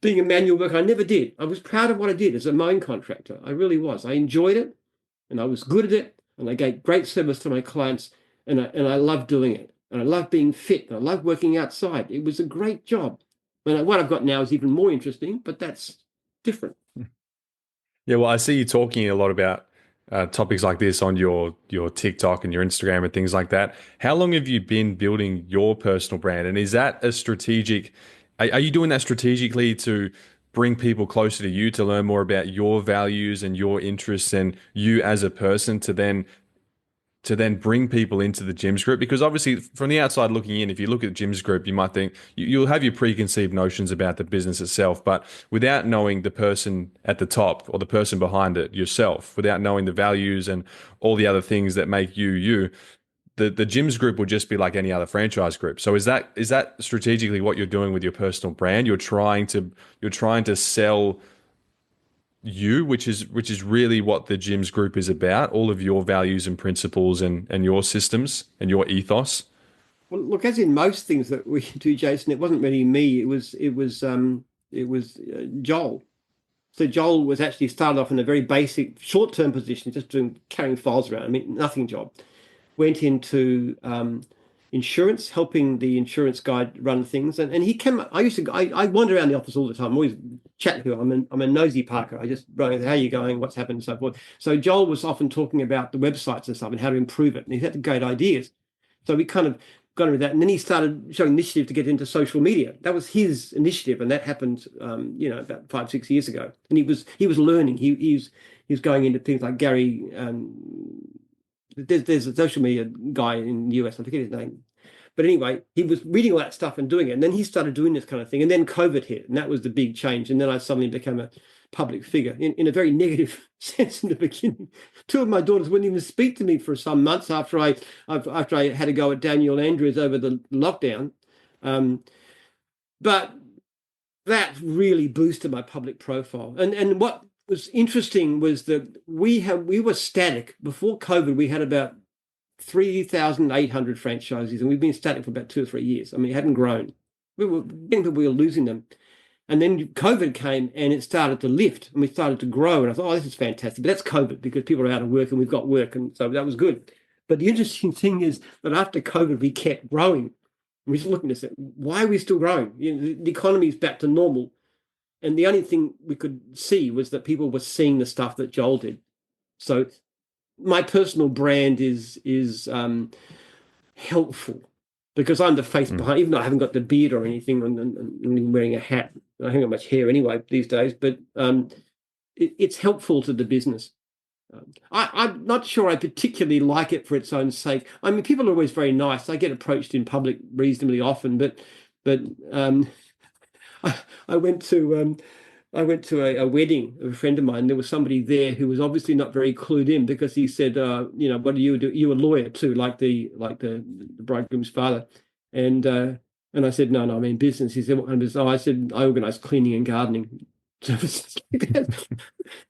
being a manual worker. I never did. I was proud of what I did as a mowing contractor. I really was. I enjoyed it, and I was good at it, and I gave great service to my clients, and I loved doing it. And I love being fit. And I love working outside. It was a great job. And what I've got now is even more interesting, but that's different. Yeah, well, I see you talking a lot about topics like this on your TikTok and your Instagram and things like that. How long have you been building your personal brand? And is that a strategic? Are you doing that strategically to bring people closer to you to learn more about your values and your interests and you as a person to then bring people into the Jim's Group? Because obviously, from the outside looking in, if you look at Jim's Group, you might think you'll have your preconceived notions about the business itself, but without knowing the person at the top or the person behind it yourself, without knowing the values and all the other things that make you you, the Jim's Group will just be like any other franchise group. So is that strategically what you're doing with your personal brand? You're trying to sell you, which is really what the Gyms Group is about, all of your values and principles and your systems and your ethos. Well, look, as in most things that we do, Jason, it wasn't really me. It was Joel. So Joel was actually started off in a very basic short-term position, just doing carrying files around. I mean, nothing job. Went into insurance, helping the insurance guy run things. And he came. I wander around the office all the time. I'm always chatting to people. I'm a nosy Parker. I just run, how are you going? What's happened? And so forth. So Joel was often talking about the websites and stuff and how to improve it. And he had great ideas. So we kind of got into that. And then he started showing initiative to get into social media. That was his initiative. And that happened, about 5-6 years ago. And he was learning. He was going into things like Gary. There's a social media guy in the US, I forget his name. But anyway, he was reading all that stuff and doing it. And then he started doing this kind of thing. And then COVID hit, and that was the big change. And then I suddenly became a public figure in a very negative sense in the beginning. Two of my daughters wouldn't even speak to me for some months after I had to go at Daniel Andrews over the lockdown. But that really boosted my public profile. And what was interesting was that we were static before COVID. We had about 3,800 franchisees, and we've been static for about 2 or 3 years. I mean, it hadn't grown. We were losing them. And then COVID came and it started to lift and we started to grow. And I thought, oh, this is fantastic. But that's COVID because people are out of work and we've got work. And so that was good. But the interesting thing is that after COVID, we kept growing. We're just looking at it. Why are we still growing? The economy is back to normal. And the only thing we could see was that people were seeing the stuff that Joel did. So my personal brand is helpful because I'm the face behind, even though I haven't got the beard or anything and wearing a hat. I haven't got much hair anyway these days, but it's helpful to the business. I'm not sure I particularly like it for its own sake. I mean, people are always very nice. I get approached in public reasonably often, but I went to a wedding of a friend of mine. There was somebody there who was obviously not very clued in because he said, what do you do? You're a lawyer too, like the bridegroom's father. And I said, no, I mean business. He said, what kind of business? Oh, I said, I organise cleaning and gardening. So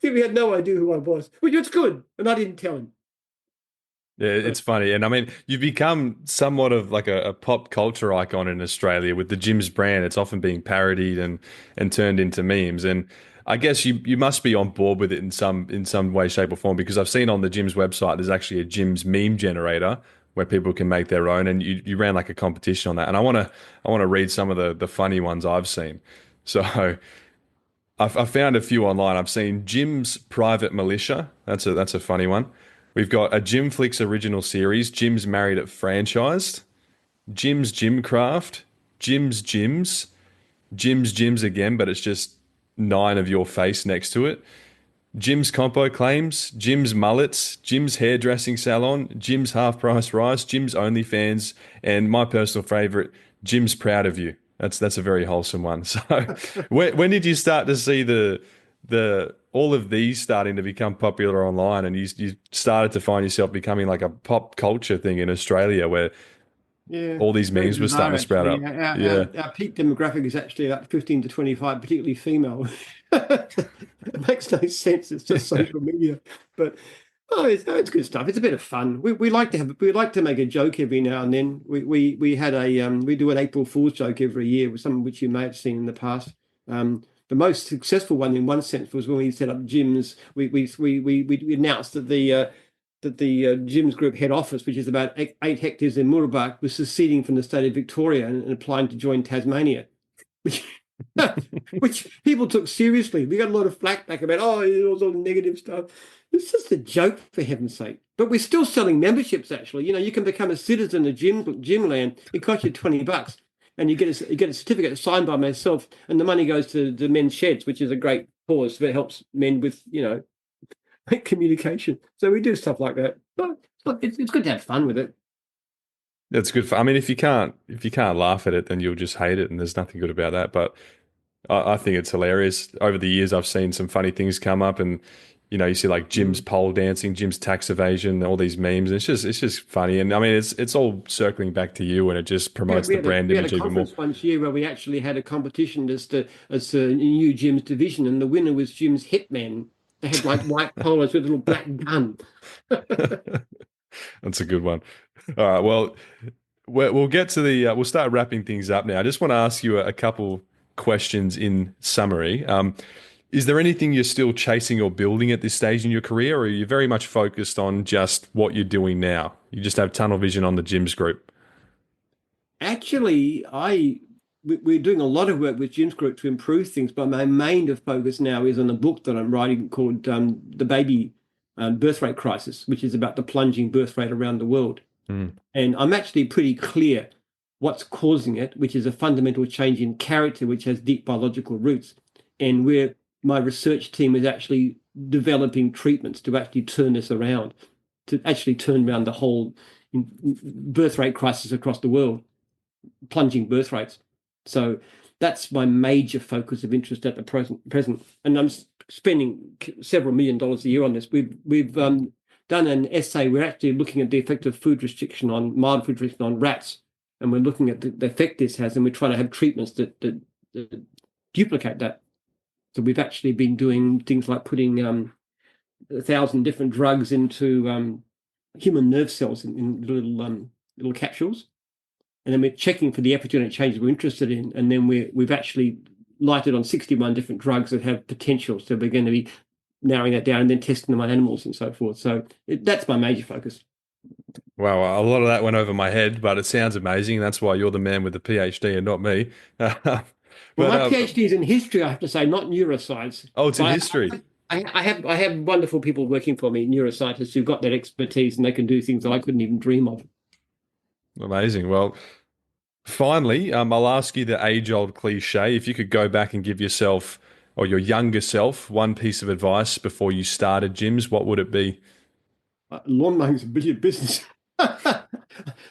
he had no idea who I was, which was good. And I didn't tell him. Yeah, it's funny. And I mean, you've become somewhat of like a pop culture icon in Australia with the Jim's brand. It's often being parodied and turned into memes. And I guess you must be on board with it in some way, shape, or form, because I've seen on the Jim's website there's actually a Jim's meme generator where people can make their own, and you ran like a competition on that. And I wanna read some of the funny ones I've seen. So I found a few online. I've seen Jim's Private Militia. That's a funny one. We've got a Jim Flicks original series, Jim's Married at Franchised, Jim's Gymcraft, Jim's Gyms, Jim's Gyms again, but it's just 9 of your face next to it. Jim's Compo Claims, Jim's Mullets, Jim's Hairdressing Salon, Jim's Half Price Rice, Jim's OnlyFans, and my personal favorite, Jim's Proud of You. That's a very wholesome one. So when did you start to see the all of these starting to become popular online, and you started to find yourself becoming like a pop culture thing in Australia where Yeah, all these very memes were bizarre starting to sprout actually. up? Yeah. Our peak demographic is actually about 15 to 25, particularly female. It makes no sense. It's just social media, but it's good stuff. It's a bit of fun. We like to make a joke every now and then. We had we do an April Fool's joke every year, with some of which you may have seen in the past. The most successful one, in one sense, was when we set up gyms. We announced that the Gyms Group head office, which is about 8 hectares in Mooroolbark, was seceding from the state of Victoria and applying to join Tasmania, which, which people took seriously. We got a lot of flack back about, all the negative stuff. It's just a joke, for heaven's sake. But we're still selling memberships, actually. You can become a citizen of Gymland. It costs you $20. And you get a certificate signed by myself, and the money goes to the men's sheds, which is a great cause that helps men with, communication. So we do stuff like that. But it's good to have fun with it. It's good for, I mean, if you can't laugh at it, then you'll just hate it, and there's nothing good about that. But I think it's hilarious. Over the years, I've seen some funny things come up, and you see like Jim's pole dancing, Jim's tax evasion, all these memes. And it's just funny, and I mean, it's all circling back to you, and it just promotes the brand image even more. We had a conference once year where we actually had a competition as a new Jim's division, and the winner was Jim's Hitman. They had like white polos with a little black gun. That's a good one. All right, well, we'll get to we'll start wrapping things up now. I just want to ask you a couple questions in summary. Is there anything you're still chasing or building at this stage in your career, or are you very much focused on just what you're doing now? You just have tunnel vision on the Gyms Group. Actually, we're doing a lot of work with Jim's Group to improve things, but my main focus now is on a book that I'm writing called The Baby Birth Rate Crisis, which is about the plunging birth rate around the world. And I'm actually pretty clear what's causing it, which is a fundamental change in character, which has deep biological roots. And my research team is actually developing treatments to actually turn this around, to actually turn around the whole birth rate crisis across the world, plunging birth rates. So that's my major focus of interest at the present. And I'm spending several $1 million a year on this. We've done an essay. We're actually looking at the effect of mild food restriction on rats, and we're looking at the effect this has, and we're trying to have treatments that duplicate that. So we've actually been doing things like putting 1,000 different drugs into human nerve cells in little capsules, and then we're checking for the epigenetic changes we're interested in, and then we've actually lighted on 61 different drugs that have potential. So we're going to be narrowing that down and then testing them on animals and so forth. So that's my major focus. Wow, a lot of that went over my head, but it sounds amazing. That's why you're the man with the PhD and not me. Well, But my PhD is in history, I have to say, not neuroscience. oh, it's in But history. I have wonderful people working for me, neuroscientists who've got that expertise and they can do things that I couldn't even dream of. Amazing. Well, finally, I'll ask you the age-old cliche. If you could go back and give yourself or your younger self one piece of advice before you started gyms, what would it be? Lawn mowing is a brilliant business.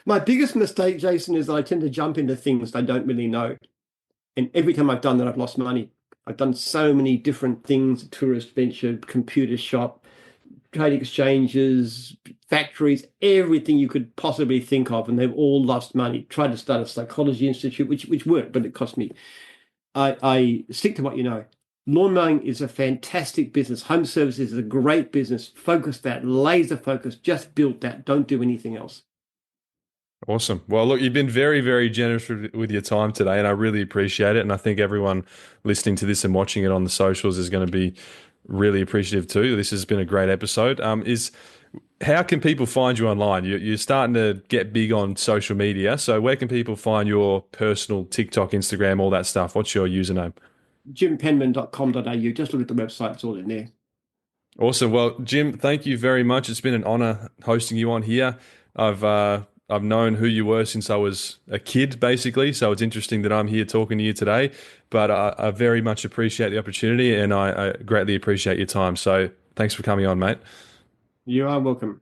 My biggest mistake, Jason, is I tend to jump into things I don't really know. And every time I've done that, I've lost money. I've done so many different things, tourist venture, computer shop, trade exchanges, factories, everything you could possibly think of, and they've all lost money. Tried to start a psychology institute, which worked, but it cost me. I stick to what you know. Lawn mowing is a fantastic business. Home services is a great business. Focus that, laser focus, just build that. Don't do anything else. Awesome. Well, look, you've been very, very generous with your time today, and I really appreciate it. And I think everyone listening to this and watching it on the socials is going to be really appreciative too. This has been a great episode. Is how can people find you online? You're starting to get big on social media. So where can people find your personal TikTok, Instagram, all that stuff? What's your username? JimPenman.com.au. Just look at the website, it's all in there. Awesome. Well, Jim, thank you very much. It's been an honor hosting you on here. I've known who you were since I was a kid, basically. So it's interesting that I'm here talking to you today. But I very much appreciate the opportunity, and I greatly appreciate your time. So thanks for coming on, mate. You are welcome.